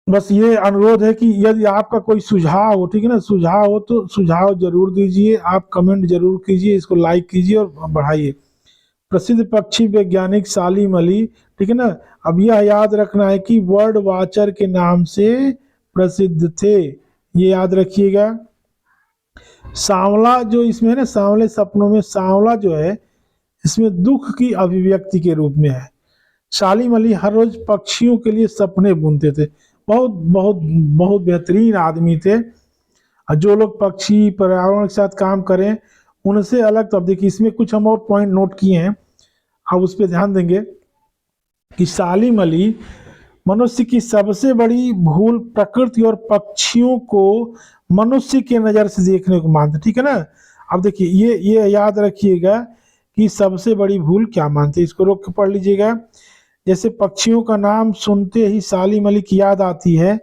बस ये अनुरोध है कि यदि आपका कोई सुझाव हो, ठीक है ना, सुझाव हो तो सुझाव जरूर दीजिए, आप कमेंट जरूर कीजिए, इसको लाइक कीजिए और बढ़ाइए। प्रसिद्ध पक्षी वैज्ञानिक सालिम अली, ठीक है ना। अब यह याद रखना है कि वर्ड वाचर के नाम से प्रसिद्ध थे, ये याद रखिएगा। सांवला जो इसमें है ना, सांवले सपनों में, सांवला जो है इसमें दुख की अभिव्यक्ति के रूप में है। सालिम अली हर रोज पक्षियों के लिए सपने बुनते थे। बहुत बहुत बहुत बेहतरीन आदमी थे। जो लोग पक्षी पर्यावरण के साथ काम करें उनसे अलग। तो अब देखिए इसमें कुछ हम और पॉइंट नोट किए हैं, आप उस पर ध्यान देंगे कि सालिम अली मनुष्य की सबसे बड़ी भूल प्रकृति और पक्षियों को मनुष्य के नज़र से देखने को मानते, ठीक है ना। अब देखिए ये याद रखिएगा कि सबसे बड़ी भूल क्या मानते, इसको रोक के पढ़ लीजिएगा। जैसे पक्षियों का नाम सुनते ही सालिम अली की याद आती है,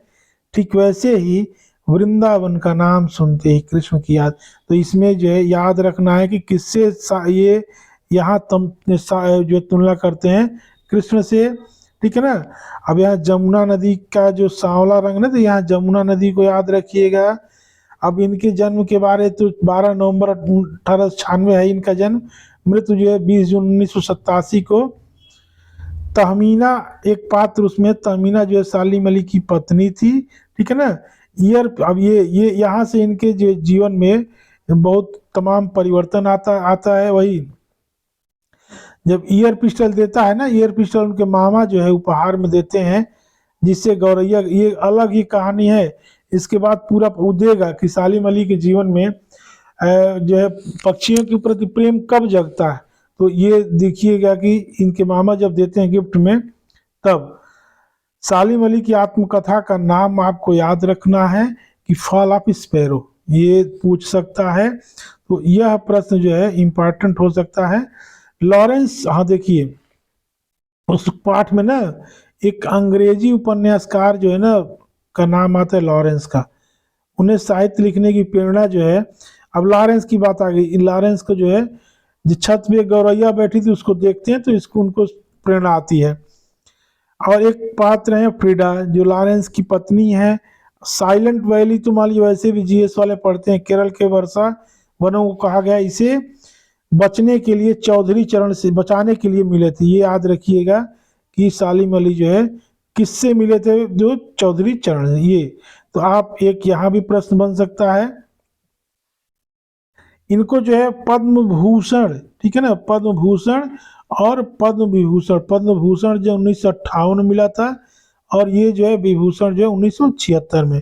ठीक वैसे ही वृंदावन का नाम सुनते ही कृष्ण की याद। तो इसमें जो है याद रखना है कि किससे ये यहाँ जो तुलना करते हैं, कृष्ण से, ठीक है ना। अब यहाँ जमुना नदी का जो सांवला रंग ना, तो यहाँ जमुना नदी को याद रखिएगा। अब इनके जन्म के बारे तो 12 नवंबर 1896 है इनका जन्म। मृत्यु जो है 20 जून 1987 को। तहमीना एक पात्र उसमें, तहमीना जो है सालिम अली की पत्नी थी, ठीक है ना। ईयर, अब ये यहाँ से इनके जो जीवन में बहुत तमाम परिवर्तन आता है। वही जब ईयर पिस्टल देता है ना, ईयर पिस्टल उनके मामा जो है उपहार में देते हैं, जिससे गौरैया, ये अलग ही कहानी है। इसके बाद पूरा देगा कि सालिम अली के जीवन में जो है पक्षियों के प्रति प्रेम कब जगता है। तो ये देखिएगा कि इनके मामा जब देते हैं गिफ्ट में, तब सालिम अली की आत्मकथा का नाम आपको याद रखना है कि फॉल ऑफ स्पैरो, ये पूछ सकता है। तो यह प्रश्न जो है इंपॉर्टेंट हो सकता है। लॉरेंस, हाँ देखिए उस पाठ में ना एक अंग्रेजी उपन्यासकार जो है ना का नाम आता है लॉरेंस का। उन्हें साहित्य लिखने की प्रेरणा जो है, अब लॉरेंस की बात आ गई। लॉरेंस को जो है, जो छत पे गौरैया बैठी थी उसको देखते हैं तो इसको उनको प्रेरणा आती है। और एक पात्र है फ्रीडा, जो लॉरेंस की पत्नी है। साइलेंट वैली तो मान लीजिए वैसे भी जीएस वाले पढ़ते हैं, केरल के वर्षा वनों को कहा गया, इसे बचने के लिए चौधरी चरण से बचाने के लिए मिले थे। ये याद रखिएगा कि सालिम अली जो है किससे मिले थे, जो चौधरी चरण। ये तो आप एक यहाँ भी प्रश्न बन सकता है। इनको जो है पद्म भूषण, ठीक है ना, पद्म भूषण और पद्म विभूषण। पद्म भूषण जो 1958 में मिला था, और ये जो है विभूषण जो है 1976 में।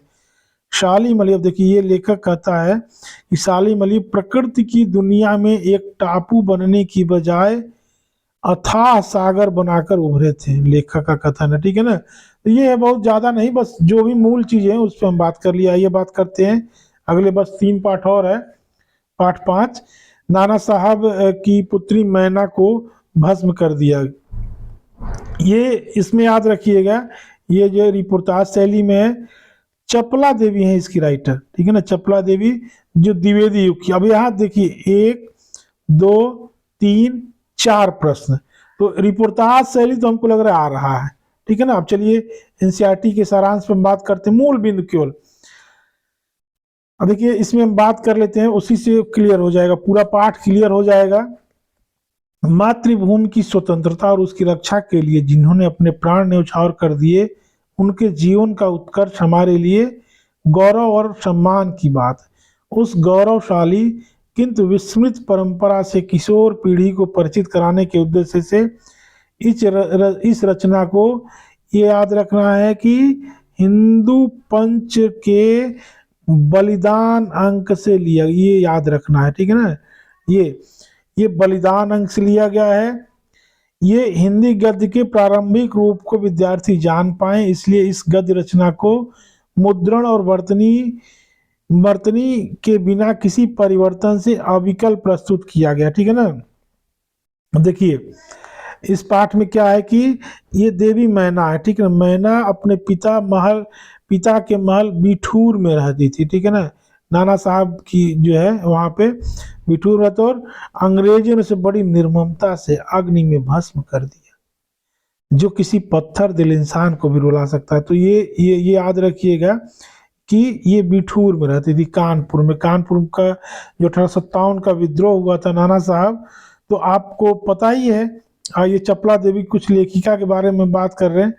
सालिम अली, अब देखिए ये लेखक कहता है कि सालिम अली प्रकृति की दुनिया में एक टापू बनने की बजाय अथाह सागर बनाकर उभरे थे, लेखक का कथन है, ठीक है ना। तो ये है, बहुत ज्यादा नहीं, बस जो भी मूल चीजें हैं उस पर हम बात कर लिया। ये बात करते हैं अगले, बस 3 पाठ और है। पाठ 5, नाना साहब की पुत्री मैना को भस्म कर दिया। ये इसमें याद रखिएगा, ये जो रिपोर्टाज शैली में है। चपला देवी है इसकी राइटर, ठीक है ना, चपला देवी जो द्विवेदी युग की। अब यहाँ देखिए 1 2 3 4 प्रश्न, तो रिपोर्टाज शैली तो हमको लग रहा है आ रहा है, ठीक है ना। अब चलिए एनसीईआरटी के सारांश पर बात करते हैं, मूल बिंदु केवल। अब देखिए इसमें हम बात कर लेते हैं, उसी से क्लियर हो जाएगा, पूरा पाठ क्लियर हो जाएगा। मातृभूमि की स्वतंत्रता और उसकी रक्षा के लिए जिन्होंने अपने प्राण न्यौछावर कर दिए, उनके जीवन का उत्कर्ष हमारे लिए गौरव और सम्मान की बात है। उस गौरवशाली किंतु विस्मृत परंपरा से किशोर पीढ़ी को परिचित कराने के उद्देश्य से इस रचना को ये याद रखना है कि हिंदू पंच के बलिदान अंक से लिया, ये याद रखना है, ठीक है ना। ये बलिदान अंक से लिया गया है। ये हिंदी गद्य के प्रारंभिक रूप को विद्यार्थी जान पाए, इसलिए इस गद्य रचना को मुद्रण और वर्तनी वर्तनी के बिना किसी परिवर्तन से अविकल प्रस्तुत किया गया, ठीक है ना। देखिए इस पाठ में क्या है कि ये देवी मैना है, ठीक है ना। मैना अपने पिता के महल बिठूर में रहती थी, ठीक है ना। नाना साहब की जो है वहां पे बिठूर रहते, और अंग्रेजों ने उसे बड़ी निर्ममता से अग्नि में भस्म कर दिया, जो किसी पत्थर दिल इंसान को भी रुला सकता है। तो ये याद रखिएगा कि ये बिठूर में रहती थी, कानपुर में। कानपुर का जो 1857 का विद्रोह हुआ था नाना साहब, तो आपको पता ही है। ये चपला देवी कुछ लेखिका के बारे में बात कर रहे हैं,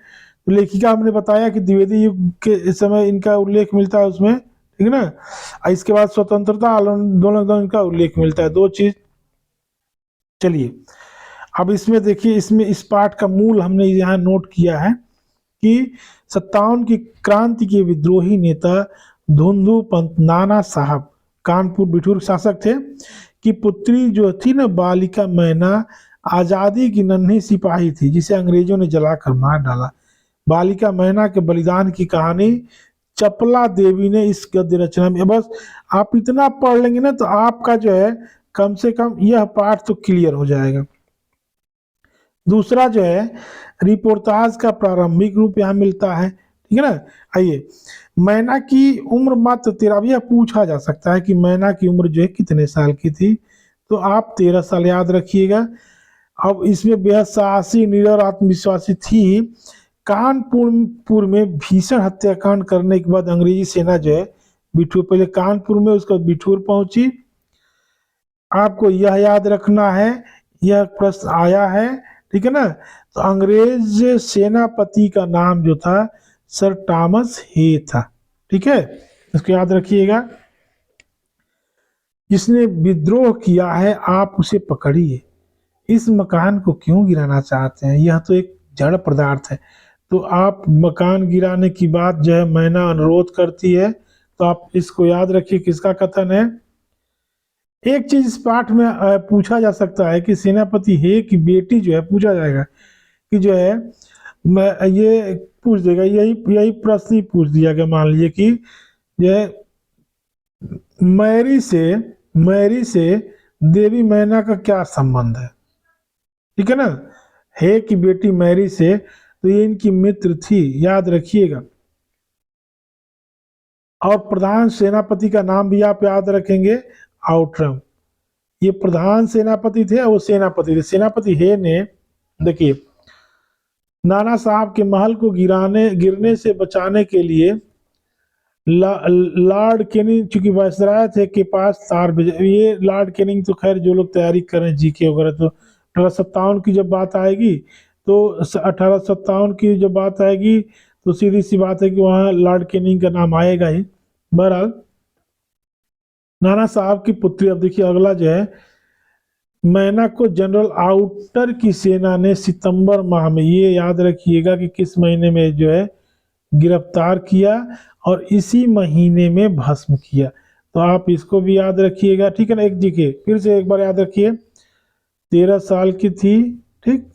तो लेखिका हमने बताया कि द्विवेदी युग के समय इनका उल्लेख मिलता है उसमें, ठीक है ना। इसके बाद स्वतंत्रता आंदोलन इनका उल्लेख मिलता है, दो चीज। चलिए अब इसमें देखिए, इसमें इस पाठ का मूल हमने यहाँ नोट किया है कि 57 की क्रांति के विद्रोही नेता धुंधु पंत नाना साहब कानपुर बिठूर शासक थे, कि पुत्री जो थी ना बालिका मैना आजादी की नन्ही सिपाही थी, जिसे अंग्रेजों ने जलाकर मार डाला। बालिका मैना के बलिदान की कहानी चपला देवी ने इस गद्य रचना में, बस आप इतना पढ़ लेंगे ना तो आपका जो है कम से कम यह पाठ तो क्लियर हो जाएगा। दूसरा जो है रिपोर्टाज का प्रारंभिक रूप यहाँ मिलता है, ठीक है ना। आइए, मैना की उम्र मात्र 13, अब यह पूछा जा सकता है कि मैना की उम्र जो है कितने साल की थी, तो आप 13 साल याद रखिएगा। अब इसमें बेहद साहसी, निडर, आत्मविश्वासी थी। कानपुर में भीषण हत्याकांड करने के बाद अंग्रेजी सेना जो है बिठूर, पहले कानपुर में, उसके बाद बिठूर पहुंची। आपको यह याद रखना है, यह प्रश्न आया है, ठीक है ना। तो अंग्रेज सेनापति का नाम जो था सर टॉमस हे था, ठीक है, इसको याद रखिएगा। जिसने विद्रोह किया है आप उसे पकड़िए। इस मकान को क्यों गिराना चाहते हैं, यह तो एक जड़ पदार्थ है। तो आप मकान गिराने की बात जो है मैना अनुरोध करती है, तो आप इसको याद रखिए किसका कथन है। एक चीज इस पाठ में पूछा जा सकता है कि सेनापति हे की बेटी जो है, पूछा जाएगा कि जो है, मैं ये पूछ देगा, यही प्रश्न ही पूछ दिया गया। मान लीजिए कि जो है मैरी से देवी मैना का क्या संबंध है, ठीक है ना। हे की बेटी मैरी से, तो ये इनकी मित्र थी, याद रखिएगा। और प्रधान सेनापति का नाम भी आप याद रखेंगे, आउटरम। ये प्रधान सेनापति थे, वो सेनापति थे। सेनापति हे ने, देखिए, नाना साहब के महल को गिरने से बचाने के लिए लॉर्ड कैनिंग, चूंकि वायसराय थे, के पास तार भेजे। ये लॉर्ड कैनिंग तो खैर जो लोग तैयारी कर रहे हैं जीके वगैरह, तो 1857 की जब बात आएगी, तो 1857 की जब बात आएगी तो सीधी सी बात है कि वहाँ लॉर्ड कैनिंग का नाम आएगा ही। बहरहाल नाना साहब की पुत्री, अब देखिए अगला जो है, मैना को जनरल आउटर की सेना ने सितंबर माह में, ये याद रखिएगा कि किस महीने में जो है गिरफ्तार किया, और इसी महीने में भस्म किया। तो आप इसको भी याद रखिएगा, ठीक है ना। एक देखिए फिर से एक बार याद रखिए, 13 साल की थी, ठीक,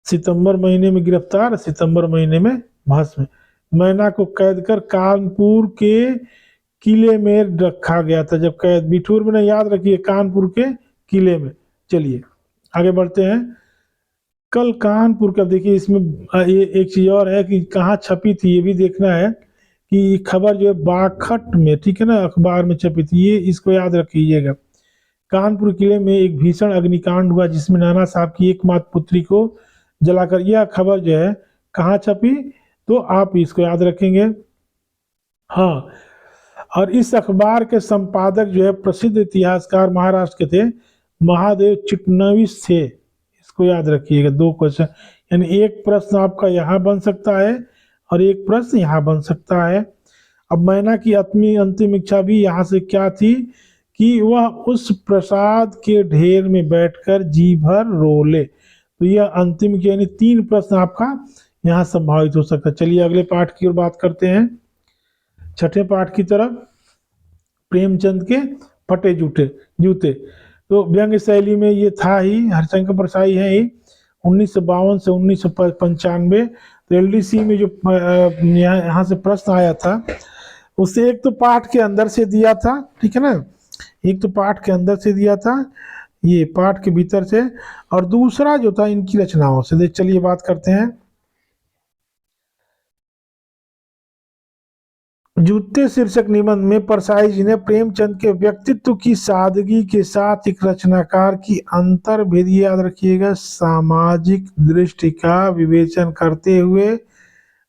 सितंबर महीने में गिरफ्तार, सितंबर महीने में भस्म। मैना को कैद कर कानपुर के किले में रखा गया था, जब कैद बिठूर में, नहीं, याद रखिए कानपुर के किले में। चलिए आगे बढ़ते हैं। कल कानपुर का देखिए, इसमें ये एक चीज और है कि कहाँ छपी थी, ये भी देखना है कि खबर जो है बाखट में, ठीक है ना, अखबार में छपी थी, ये इसको याद रखिएगा। कानपुर किले में एक भीषण अग्निकांड हुआ, जिसमें नाना साहब की एकमात्र पुत्री को जलाकर, यह खबर जो है कहाँ छपी, तो आप इसको याद रखेंगे। हाँ, और इस अखबार के संपादक जो है प्रसिद्ध इतिहासकार महाराष्ट्र के थे, महादेव चिटनवीस थे। इसको याद रखिएगा, दो क्वेश्चन, यानी एक प्रश्न आपका यहाँ बन सकता है और एक प्रश्न यहाँ बन सकता है। अब मैना की अंतिम इच्छा भी यहाँ से क्या थी कि वह उस प्रसाद के ढेर में बैठकर जी भर रो ले। तो यह अंतिम, यानी 3 प्रश्न आपका यहाँ संभावित हो सकता है। चलिए अगले पाठ की ओर बात करते हैं, छठे पाठ की तरफ। प्रेमचंद के फटे जूते, तो व्यंग्य शैली में ये था ही, हरिशंकर परसाई है ही। 1952 से 1995, तो एलडीसी में जो यहाँ से प्रश्न आया था, उसे एक तो पाठ के अंदर से दिया था, ठीक है ना, एक तो पाठ के अंदर से दिया था, ये पाठ के भीतर से, और दूसरा जो था इनकी रचनाओं से। देख चलिए बात करते हैं। जूते शीर्षक निबंध में परसाई जी ने प्रेमचंद के व्यक्तित्व की सादगी के साथ एक रचनाकार की अंतर्भेद, याद रखिएगा, सामाजिक दृष्टि का विवेचन करते हुए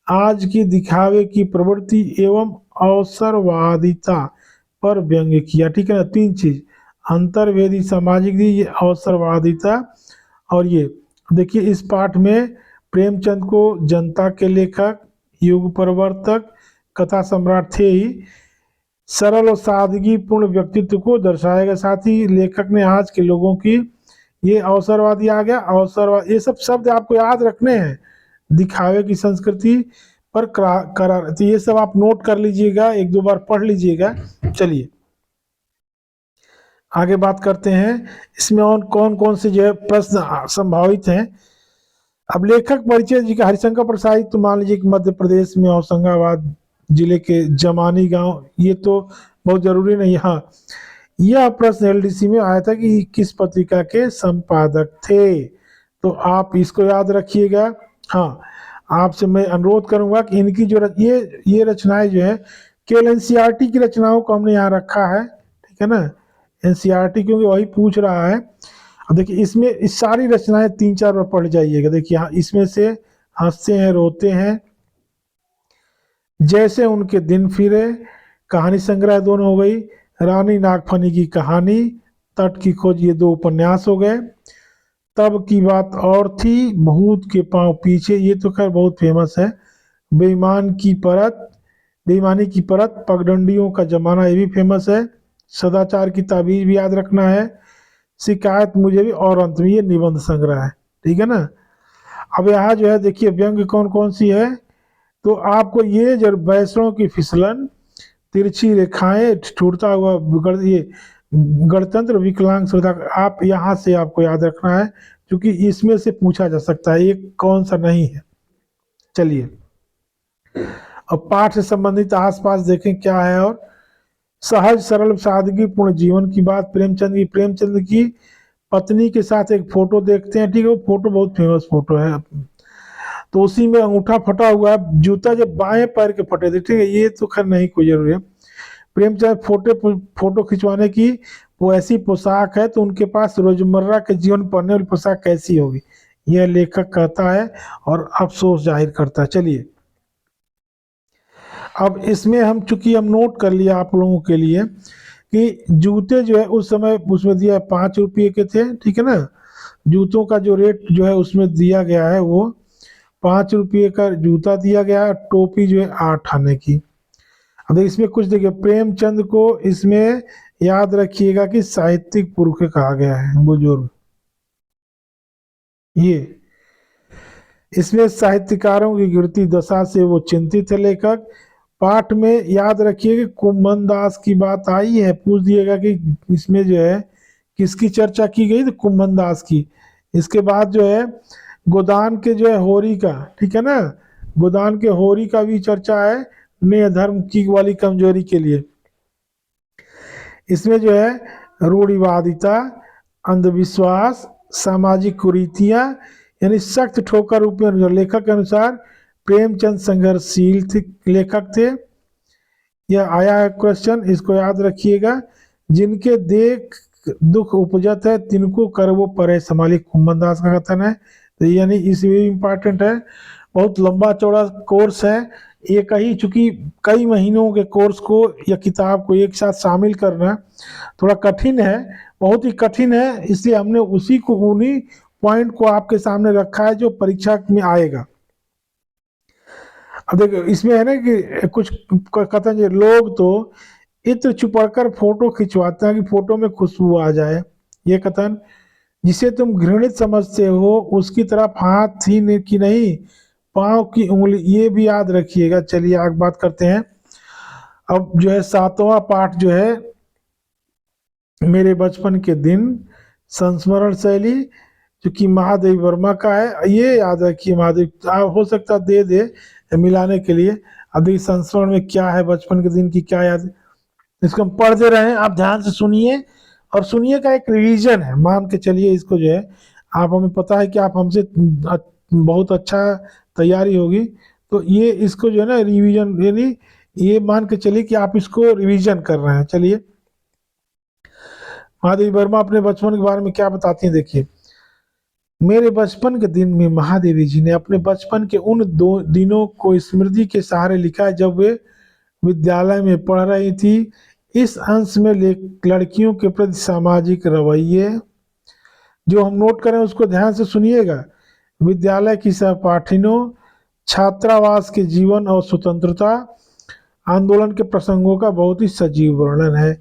आज की दिखावे की प्रवृत्ति एवं अवसरवादिता पर व्यंग्य किया। ठीक है ना, तीन चीज, अंतर्वेदी, सामाजिक दी, ये अवसरवादिता। और ये देखिए इस पाठ में प्रेमचंद को जनता के लेखक, युग परिवर्तक, कथा सम्राट थे ही, सरल और सादगी पूर्ण व्यक्तित्व को दर्शाया गया। साथ ही लेखक ने आज के लोगों की, ये अवसरवादी आ गया, अवसरवाद, ये सब शब्द आपको याद रखने हैं, दिखावे की संस्कृति पर करार, तो ये सब आप नोट कर लीजिएगा, एक दो बार पढ़ लीजिएगा। चलिए आगे बात करते हैं, इसमें और कौन कौन से जो है प्रश्न संभावित हैं। अब लेखक परिचय जी का, हरिशंकर प्रसाद, तो मान लीजिए कि मध्य प्रदेश में होशंगाबाद जिले के जमानी गांव, ये तो बहुत जरूरी नहीं। हाँ, यह प्रश्न एलडीसी में आया था कि किस पत्रिका के संपादक थे, तो आप इसको याद रखिएगा। हाँ, आपसे मैं अनुरोध करूंगा कि इनकी जो ये रचनाएं जो है, केवल एनसीईआरटी की रचनाओं को हमने यहाँ रखा है, ठीक है ना, एनसीईआरटी, क्योंकि वही पूछ रहा है। अब देखिए इसमें इस सारी रचनाएं तीन चार बार पढ़ जाइएगा। देखिए हाँ, इसमें से हंसते हैं रोते हैं, जैसे उनके दिन फिरे, कहानी संग्रह दोनों हो गई, रानी नागफनी की कहानी, तट की खोज, ये दो उपन्यास हो गए, तब की बात और थी, भूत के पांव पीछे, ये तो खैर बहुत फेमस है, बेईमान की परत, बेईमानी की परत, पगडंडियों का जमाना, ये भी फेमस है, सदाचार की ताबीज भी याद रखना है, शिकायत मुझे भी, और अंत में ये निबंध संग्रह है। ठीक है ना। अब यहाँ जो है देखिए व्यंग्य कौन कौन सी है, तो आपको ये जब बैसों की फिसलन, तिरछी रेखाएं, छूटता हुआ ये गणतंत्र, विकलांग श्रोता, आप यहाँ से आपको याद रखना है, क्योंकि इसमें से पूछा जा सकता है, ये कौन सा नहीं है। चलिए अब पाठ से संबंधित आसपास देखें क्या है। और सहज सरल सादगी पूर्ण जीवन की बात, प्रेमचंद की पत्नी के साथ एक फोटो देखते हैं, ठीक है, वो फोटो बहुत फेमस फोटो है, तो उसी में अंगूठा फटा हुआ है, जूता जब बाएं पैर के फटे थे, ठीक है, ये तो खैर नहीं कोई जरूरी है। प्रेमचंद फोटो खिंचवाने की वो ऐसी पोशाक है, तो उनके पास रोजमर्रा के जीवन पहनने वाली पोशाक कैसी होगी, यह लेखक कहता है और अफसोस जाहिर करता है। चलिए अब इसमें हम चूंकि हम नोट कर लिया आप लोगों के लिए कि जूते जो है उस समय उसमें दिया 5 रुपये के थे, ठीक है ना, जूतों का जो रेट जो है उसमें दिया गया है वो 5 रुपये का जूता दिया गया है, टोपी जो है 8 आने की। अब देखिए इसमें कुछ देखिए, प्रेमचंद को इसमें याद रखिएगा कि साहित्यिक पुरुष कहा गया है, बुजुर्ग, ये इसमें साहित्यकारों की गिरती दशा से वो चिंतित है लेखक। पाठ में याद रखिए कि कुम्भन दास की बात आई है, पूछ दिएगा कि इसमें जो है किसकी चर्चा की गई, तो कुम्भन दास की। इसके बाद जो है गोदान के जो है होरी का, ठीक है ना, गोदान के होरी का भी चर्चा है, ने धर्म की वाली कमजोरी के लिए। इसमें जो है रूढ़िवादिता, अंधविश्वास, सामाजिक कुरीतियां, यानी सख्त ठोकर रूप में, लेखक के अनुसार प्रेमचंद संघर्षशील लेखक थे। यह आया है क्वेश्चन, इसको याद रखिएगा, जिनके देख दुख उपजत है तिनको कर वो परे संभाली, कुम्भन दास का कथन है, तो यानी इसमें इम्पोर्टेंट है, बहुत लंबा चौड़ा कोर्स है, एक ही चूंकि कई महीनों के कोर्स को या किताब को एक साथ शामिल करना थोड़ा कठिन है, बहुत ही कठिन है, इसलिए हमने उसी को, उन्हीं पॉइंट को आपके सामने रखा है जो परीक्षा में आएगा। अब देखो इसमें है ना कि कुछ कथन, जो लोग तो इत्र छुपाकर फोटो खिंचवाते हैं कि फोटो में खुशबू आ जाए, ये कथन, जिसे तुम घृणित समझते हो उसकी तरफ हाथ ही की नहीं, पांव की उंगली, ये भी याद रखिएगा। चलिए आगे बात करते हैं। अब जो है 7वां पाठ जो है मेरे बचपन के दिन, संस्मरण शैली, जो कि महादेवी वर्मा का है, ये याद रखिए। महादेव हो सकता है दे दे मिलाने के लिए। अब देखिए संस्मरण में क्या है, बचपन के दिन की क्या याद, इसको हम पढ़ दे रहे हैं, आप ध्यान से सुनिए। और सुनिए का एक रिवीजन है, मान के चलिए इसको जो है, आप हमें पता है कि आप हमसे बहुत अच्छा तैयारी होगी, तो ये इसको जो है ना रिवीजन, यानी ये मान के चलिए कि आप इसको रिवीजन कर रहे हैं। चलिए, महादेवी वर्मा अपने बचपन के बारे में क्या बताती हैं, देखिए। मेरे बचपन के दिन में महादेवी जी ने अपने बचपन के उन दो दिनों को स्मृति के सहारे लिखा है जब वे विद्यालय में पढ़ रही थी। इस अंश में लड़कियों के प्रति सामाजिक रवैये जो हम नोट करें उसको ध्यान से सुनिएगा। विद्यालय की सहपाठियों, छात्रावास के जीवन और स्वतंत्रता आंदोलन के प्रसंगों का बहुत ही सजीव वर्णन है।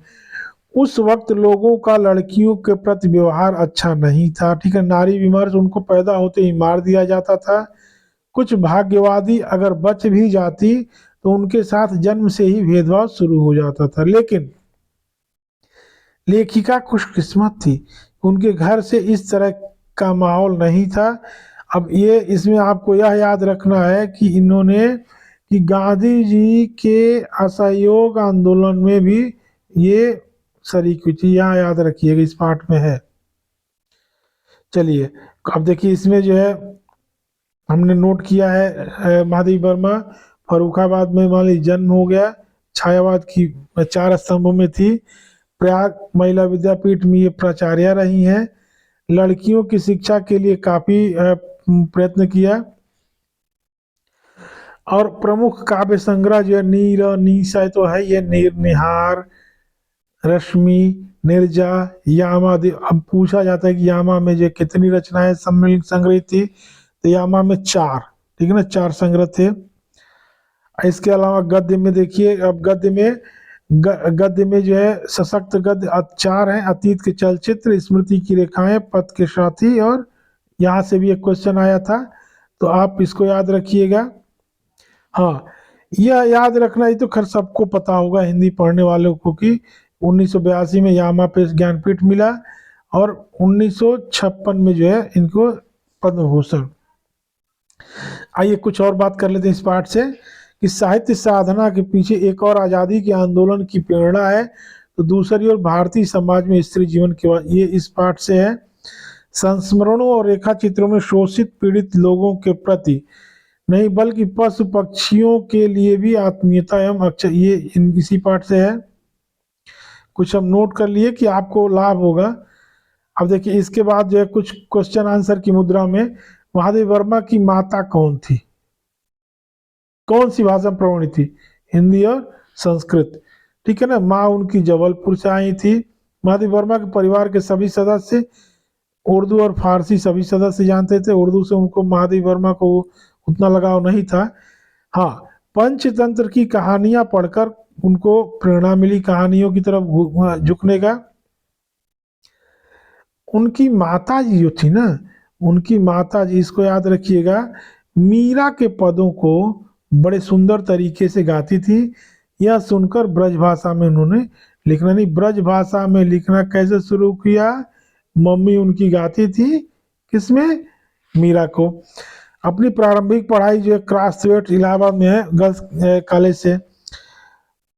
उस वक्त लोगों का लड़कियों के प्रति व्यवहार अच्छा नहीं था, ठीक है। नारी विमर्श, उनको पैदा होते ही मार दिया जाता था। कुछ भाग्यवादी अगर बच भी जाती तो उनके साथ जन्म से ही भेदभाव शुरू हो जाता था। लेकिन लेखिका खुशकिस्मत थी, उनके घर से इस तरह का माहौल नहीं था। अब ये इसमें आपको यह याद रखना है कि इन्होंने कि गांधी जी के असहयोग आंदोलन में भी ये शरीक हुई थी, यहाँ याद रखिएगा, इस पार्ट में है। चलिए, अब देखिए इसमें जो है हमने नोट किया है, महादेवी वर्मा फर्रुखाबाद में मान लीजिए जन्म हो गया, छायावाद की 4 स्तंभों में थी, प्रयाग महिला विद्यापीठ में ये प्राचार्य रही हैं, लड़कियों की शिक्षा के लिए काफी प्रयत्न किया। और प्रमुख काव्य संग्रह जो है नीर निशा तो है, ये नीर निहार, रश्मि, निर्जा, यामा। अब पूछा जाता है कि यामा में जो कितनी रचनाएं सम्मिलित संग्रहित थी, तो यामा में 4, ठीक है ना, 4 संग्रह थे। इसके अलावा गद्य में देखिए, अब गद्य में जो है सशक्त गद्य 4 हैं, अतीत के चलचित्र, स्मृति की रेखाएं, पथ के साथी, और यहाँ से भी एक क्वेश्चन आया था, तो आप इसको याद रखिएगा। हाँ, यह याद रखना, ही तो खैर सबको पता होगा हिंदी पढ़ने वालों को, कि 1982 में यामा पे ज्ञानपीठ मिला, और 1956 में जो है इनको पद्म भूषण। आइए कुछ और बात कर लेते हैं इस पाठ से, कि साहित्य साधना के पीछे एक और आज़ादी के आंदोलन की प्रेरणा है, तो दूसरी ओर भारतीय समाज में स्त्री जीवन के बाद, ये इस पाठ से है। संस्मरणों और रेखा चित्रों में शोषित पीड़ित लोगों के प्रति नहीं बल्कि पशु पक्षियों के लिए भी आत्मीयता एवं अक्षर, ये इसी पाठ से है। कुछ हम नोट कर लिए कि आपको लाभ होगा। अब देखिए इसके बाद जो है कुछ क्वेश्चन आंसर की मुद्रा में, महादेवी वर्मा की माता कौन थी, कौन सी भाषा में प्रवणी थी, हिंदी और संस्कृत, ठीक है ना। माँ उनकी जबलपुर से आई थी। महादेवी वर्मा के परिवार के सभी सदस्य उर्दू और फारसी सभी सदस्य जानते थे, उर्दू से उनको महादेवी वर्मा को उतना लगाव नहीं था। हाँ, पंचतंत्र की कहानियां पढ़कर उनको प्रेरणा मिली कहानियों की तरफ झुकने का। उनकी माता जी जो थी ना, उनकी माता जी, इसको याद रखिएगा, मीरा के पदों को बड़े सुंदर तरीके से गाती थी। यह सुनकर ब्रज भाषा में उन्होंने लिखना, नहीं ब्रज भाषा में लिखना कैसे शुरू किया, मम्मी उनकी गाती थी, किसमें, मीरा को। अपनी प्रारंभिक पढ़ाई जो है क्रासवेट इलाहाबाद में है, गर्ल्स कॉलेज से।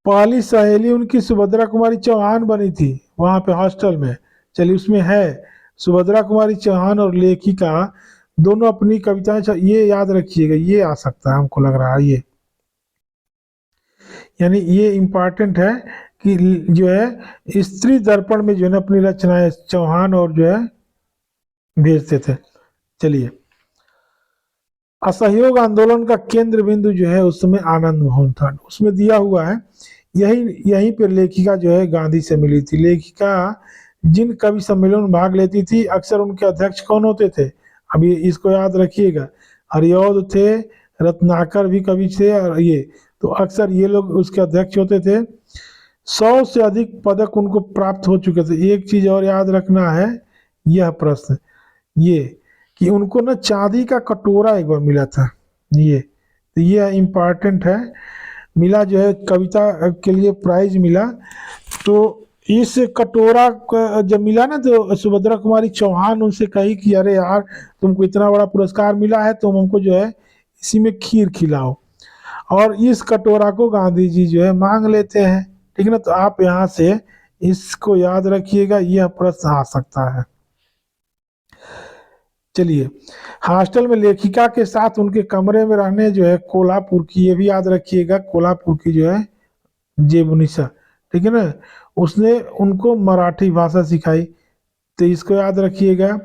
पहली सहेली उनकी सुभद्रा कुमारी चौहान बनी थी वहां पे हॉस्टल में। चलिए उसमें है सुभद्रा कुमारी चौहान और लेखिका दोनों अपनी कविताएं, ये याद रखिएगा, ये आ सकता है हमको लग रहा है, ये यानी ये इम्पोर्टेंट है कि जो है स्त्री दर्पण में जो है ना अपनी रचनाएं चौहान और जो है भेजते थे। चलिए, असहयोग आंदोलन का केंद्र बिंदु जो है उस समय आनंद भवन था, उसमें दिया हुआ है। यहीं पर लेखिका जो है गांधी से मिली थी। लेखिका जिन कवि सम्मेलन में भाग लेती थी, अक्सर उनके अध्यक्ष कौन होते थे, अभी इसको याद रखिएगा, हरिऔध थे, रत्नाकर भी कवि थे, और ये तो अक्सर ये लोग उसके अध्यक्ष होते थे। 100 से अधिक पदक उनको प्राप्त हो चुके थे। एक चीज और याद रखना है, यह प्रश्न, ये कि उनको ना चांदी का कटोरा एक बार मिला था, ये तो ये इम्पोर्टेंट है, मिला जो है कविता के लिए प्राइज मिला। तो इस कटोरा जब मिला ना तो सुभद्रा कुमारी चौहान उनसे कही कि अरे यार तुमको इतना बड़ा पुरस्कार मिला है, तुम हमको जो है इसी में खीर खिलाओ। और इस कटोरा को गांधी जी जो है मांग लेते हैं। ठीक है ना, तो आप यहाँ से इसको याद रखिएगा, यह प्रश्न आ सकता है। चलिए, हॉस्टल में लेखिका के साथ उनके कमरे में रहने जो है कोल्हापुर की, ये भी याद रखिएगा, कोल्हापुर की जो है जेबुनिसा, ठीक है ना, उसने उनको मराठी भाषा सिखाई, तो इसको याद रखिएगा।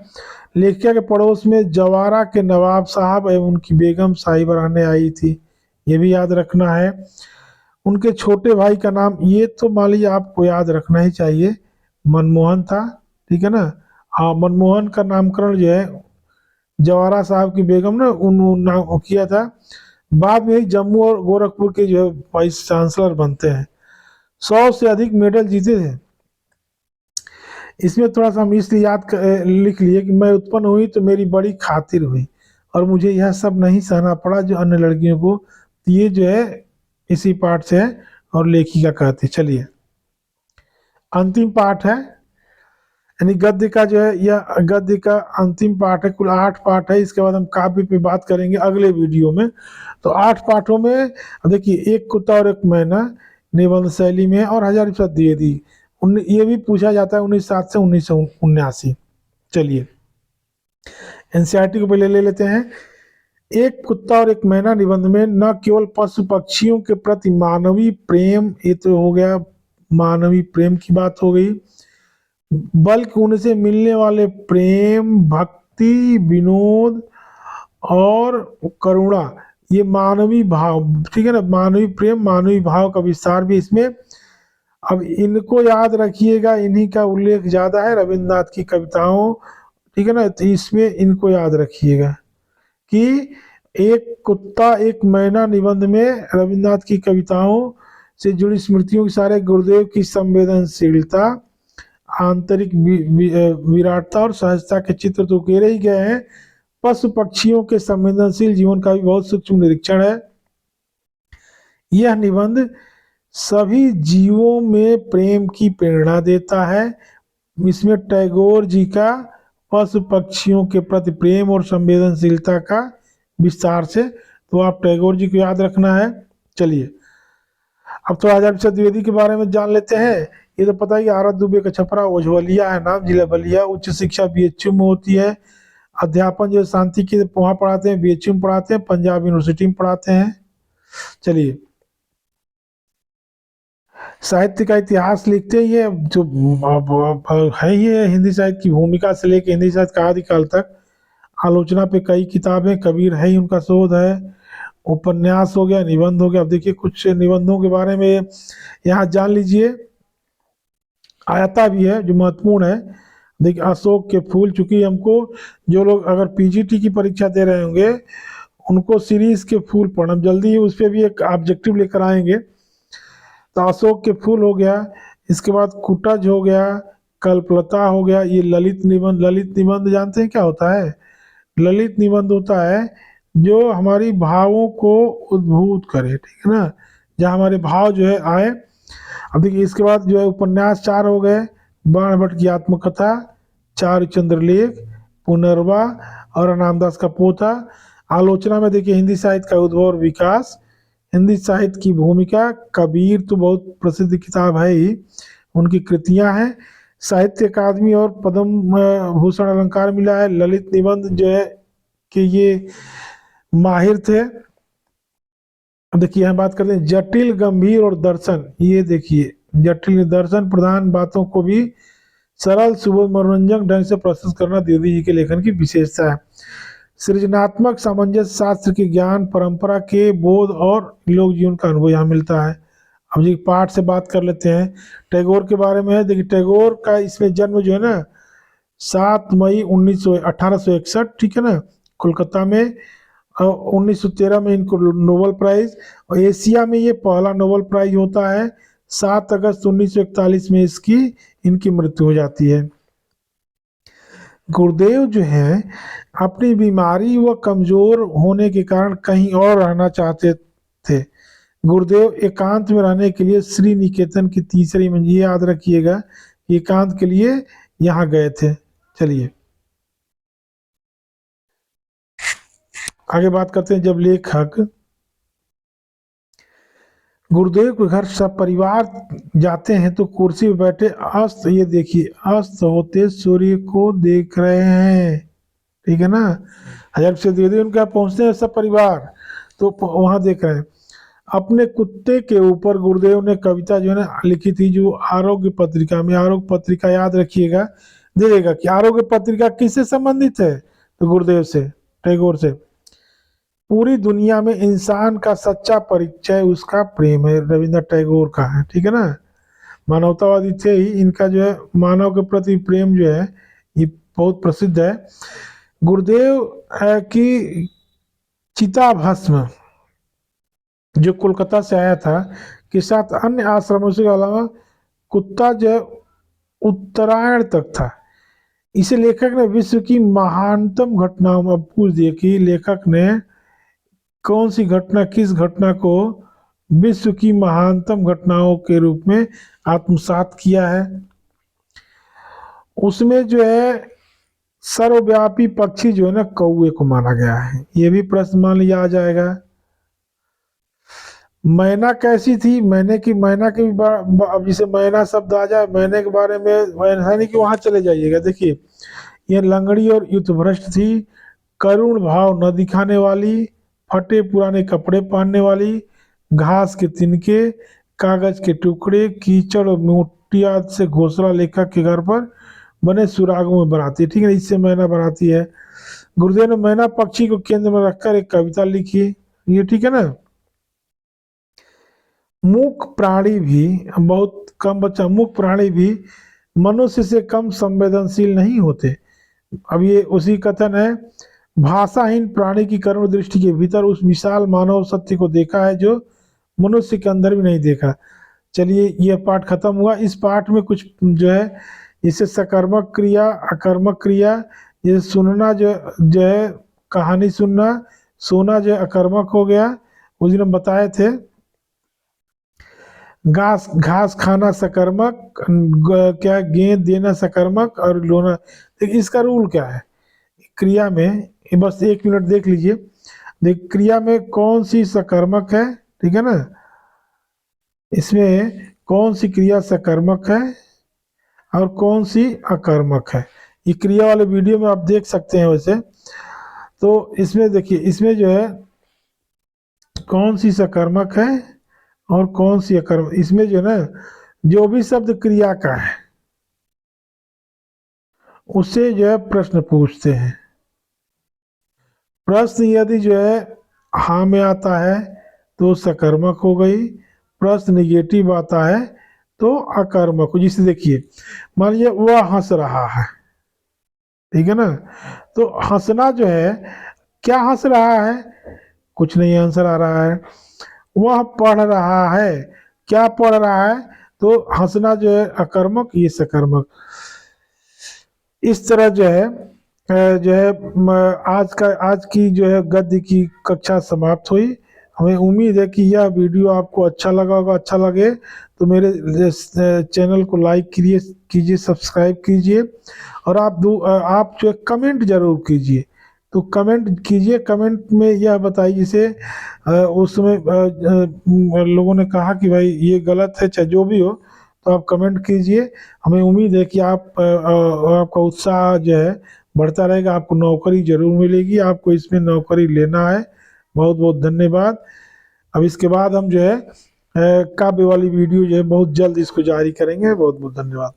लेखिका के पड़ोस में जवारा के नवाब साहब एवं उनकी बेगम साहिबा रहने आई थी, ये भी याद रखना है। उनके छोटे भाई का नाम, ये तो मान लीजिए आपको याद रखना ही चाहिए, मनमोहन था, ठीक है ना। हाँ, मनमोहन का नामकरण जो है जवाहरा साहब की बेगम ने उन नाम किया था। बाद में ही जम्मू और गोरखपुर के जो है वाइस चांसलर बनते हैं। 100 से अधिक मेडल जीते थे। इसमें थोड़ा सा हम इसलिए लिख लिए कि मैं उत्पन्न हुई तो मेरी बड़ी खातिर हुई और मुझे यह सब नहीं सहना पड़ा जो अन्य लड़कियों को, ये जो है इसी पाठ से है और लेखिका कहती। चलिए, अंतिम पाठ है, यानी गद्य का जो है, यह गद्य का अंतिम पाठ है। कुल 8 पाठ है, इसके बाद हम काव्य पे बात करेंगे अगले वीडियो में। तो 8 पाठों में देखिए, एक कुत्ता और एक मैना निबंध शैली में है और हजार द्विवेदी, ये भी पूछा जाता है 1907 से 1979। चलिए, एनसीईआरटी को पहले ले लेते हैं। एक कुत्ता और एक मैना निबंध में न केवल पशु पक्षियों के प्रति मानवीय प्रेम, ये तो हो गया मानवीय प्रेम की बात हो गई, बल्कि उनसे मिलने वाले प्रेम, भक्ति, विनोद और करुणा, ये मानवीय भाव, ठीक है ना, मानवीय प्रेम मानवीय भाव का विस्तार भी इसमें। अब इनको याद रखिएगा, इन्हीं का उल्लेख ज्यादा है रविन्द्रनाथ की कविताओं, ठीक है ना, तो इसमें इनको याद रखिएगा कि एक कुत्ता एक मैना निबंध में रविन्द्रनाथ की कविताओं से जुड़ी स्मृतियों के सारे गुरुदेव की संवेदनशीलता, आंतरिक विराटता और सहजता के चित्र तो उकेरे ही गए हैं, पशु पक्षियों के संवेदनशील जीवन का भी बहुत सूक्ष्म निरीक्षण है। यह निबंध सभी जीवों में प्रेम की प्रेरणा देता है। इसमें टैगोर जी का पशु पक्षियों के प्रति प्रेम और संवेदनशीलता का विस्तार से, तो आप टैगोर जी को याद रखना है। चलिए, अब थोड़ा हजार द्विवेदी के बारे में जान लेते हैं। ये तो पता ही, आरत दुबे का छपरा, ओझवलिया है नाम, जिला बलिया। उच्च शिक्षा बीएचयू में होती है। अध्यापन जो शांति के वहाँ पढ़ाते हैं, बीएचयू में पढ़ाते हैं, पंजाब यूनिवर्सिटी में पढ़ाते हैं। चलिए, साहित्य का इतिहास लिखते ही है, जो है ही है, हिंदी साहित्य की भूमिका से लेकर हिंदी साहित्य का आदिकाल तक। आलोचना पे कई किताबें, कबीर है ही उनका शोध है। उपन्यास हो गया, निबंध हो गया। अब देखिए कुछ निबंधों के बारे में यहाँ जान लीजिए। आयता भी है जो महत्वपूर्ण है। देखिए, अशोक के फूल, चूंकि हमको जो लोग अगर पीजीटी की परीक्षा दे रहे होंगे उनको सीरीज के फूल पढ़ना, जल्दी ही उस पर भी एक ऑब्जेक्टिव लेकर आएंगे। तो अशोक के फूल हो गया, इसके बाद कुटज हो गया, कल्पलता हो गया, ये ललित निबंध। ललित निबंध जानते हैं क्या होता है? ललित निबंध होता है जो हमारी भावों को उद्भूत करे, ठीक है ना, जहाँ हमारे भाव जो है आए। अब देखिए, इसके बाद जो है उपन्यास 4 हो गए, बाण भट्ट की आत्मकथा, चार चंद्रलेख, पुनर्वा और रामदास का पोथा। आलोचना में देखिए, हिंदी साहित्य का उद्भव और विकास, हिंदी साहित्य की भूमिका, कबीर तो बहुत प्रसिद्ध किताब है ही, उनकी कृतियां हैं। साहित्य अकादमी और पद्म भूषण अलंकार मिला है। ललित निबंध जो है कि ये माहिर थे। अब देखिए, यहाँ बात करते हैं जटिल, गंभीर और दर्शन। ये देखिए, जटिल दर्शन प्रधान बातों को भी सरल, सुबोध, मनोरंजक ढंग से प्रस्तुत करना द्विवेदी जी के लेखन की विशेषता है। सृजनात्मक, सामंजस्य, शास्त्र के ज्ञान, परंपरा के बोध और लोक जीवन का अनुभव यहाँ मिलता है। अब जी पाठ से बात कर लेते हैं। टैगोर के बारे में है। देखिए, टैगोर का इसमें जन्म जो है ना 7 मई 1861, ठीक है ना, कोलकाता में। 1913 में इनको नोबेल प्राइज, और एशिया में ये पहला नोबेल प्राइज होता है। 7 अगस्त 1941 में इनकी मृत्यु हो जाती है। गुरुदेव जो है अपनी बीमारी व कमजोर होने के कारण कहीं और रहना चाहते थे। गुरुदेव एकांत में रहने के लिए श्री निकेतन की तीसरी मंजिल, याद रखिएगा, एकांत के लिए यहाँ गए थे। चलिए आगे बात करते हैं। जब लेखक गुरुदेव के घर सब परिवार जाते हैं तो कुर्सी पर बैठे अस्त, ये देखिए, अस्त होते सूर्य को देख रहे हैं, ठीक है ना। जब से धीरे धीरे उनके पहुंचते हैं सब परिवार, तो वहां देख रहे हैं। अपने कुत्ते के ऊपर गुरुदेव ने कविता जो है ना लिखी थी, जो आरोग्य पत्रिका में, आरोग्य पत्रिका याद रखिएगा, दे देगा कि आरोग्य पत्रिका किससे संबंधित है, तो गुरुदेव से, टैगोर से। पूरी दुनिया में इंसान का सच्चा परिचय उसका प्रेम है, रविंद्रनाथ टैगोर का है, ठीक है ना। मानवतावादी थे ही, इनका जो है मानव के प्रति प्रेम जो है ये बहुत प्रसिद्ध है। गुरुदेव की चिताभस्म जो कोलकाता से आया था के साथ अन्य आश्रमों के अलावा कुत्ता जो उत्तरायण तक था। इसे लेखक ने विश्व की महानतम घटनाओं में, पूछ दिए कि लेखक ने कौन सी घटना, किस घटना को विश्व की महानतम घटनाओं के रूप में आत्मसात किया है। उसमें जो है सर्वव्यापी पक्षी जो है ना कौवे को माना गया है, ये भी प्रश्न मान लिया आ जाएगा। मैना कैसी थी, मैंने की, मैना के भी अब जैसे मैना शब्द आ जाए, मैंने के बारे में ऐसा नहीं कि वहां चले जाइएगा। देखिए ये लंगड़ी और युद्धभ्रष्ट थी, करुण भाव न दिखाने वाली, फटे पुराने कपड़े पहनने वाली, घास के तिनके, कागज के टुकड़े, कीचड़ और मिट्टिया से घोंसला लेखक के घर पर बने सुरागों में बनाती है, ठीक है, इससे मैना बनाती है। गुरुदेव ने मैना पक्षी को केंद्र में रखकर एक कविता लिखी, ये ठीक है ना। मूक प्राणी भी, बहुत कम बच्चा, मूक प्राणी भी मनुष्य से कम संवेदनशील नहीं होते। अब ये उसी कथन है, भाषाहीन प्राणी की करुण दृष्टि के भीतर उस विशाल मानव सत्य को देखा है जो मनुष्य के अंदर भी नहीं देखा। चलिए ये पाठ खत्म हुआ। इस पाठ में कुछ जो है इसे सकर्मक क्रिया, अकर्मक क्रिया, ये सुनना जो है कहानी सुनना, सोना जो अकर्मक हो गया, उस दिन हम बताए थे। घास घास खाना सकर्मक, क्या गेंद देना सकर्मक, और लोना। देखिए इसका रूल क्या है क्रिया में, बस 1 मिनट देख लीजिए। देख क्रिया में कौन सी सकर्मक है, ठीक है ना, इसमें कौन सी क्रिया सकर्मक है और कौन सी अकर्मक है, ये क्रिया वाले वीडियो में आप देख सकते हैं वैसे। तो इसमें देखिए, इसमें जो है कौन सी सकर्मक है और कौन सी अकर्मक, इसमें जो है ना जो भी शब्द क्रिया का है उससे जो है प्रश्न पूछते हैं। प्रश्न यदि जो है हाँ में आता है तो सकर्मक हो गई, प्रश्न निगेटिव आता है तो अकर्मक हो। जिसे देखिए मान लीजिए वह हंस रहा है, ठीक है ना, तो हंसना जो है, क्या हंस रहा है, कुछ नहीं आंसर आ रहा है। वह पढ़ रहा है, क्या पढ़ रहा है, तो हंसना जो है अकर्मक, ये सकर्मक। इस तरह जो है आज की जो है गद्य की कक्षा समाप्त हुई। हमें उम्मीद है कि यह वीडियो आपको अच्छा लगा होगा। अच्छा लगे तो मेरे चैनल को लाइक कीजिए, सब्सक्राइब कीजिए, और आप जो कमेंट जरूर कीजिए। तो कमेंट कीजिए, कमेंट में यह बताइए, जैसे उस समय लोगों ने कहा कि भाई ये गलत है, चाहे जो भी हो, तो आप कमेंट कीजिए। हमें उम्मीद है कि आपका उत्साह जो है बढ़ता रहेगा, आपको नौकरी जरूर मिलेगी, आपको इसमें नौकरी लेना है। बहुत बहुत धन्यवाद। अब इसके बाद हम जो है काव्य वाली वीडियो जो है बहुत जल्द इसको जारी करेंगे। बहुत बहुत धन्यवाद।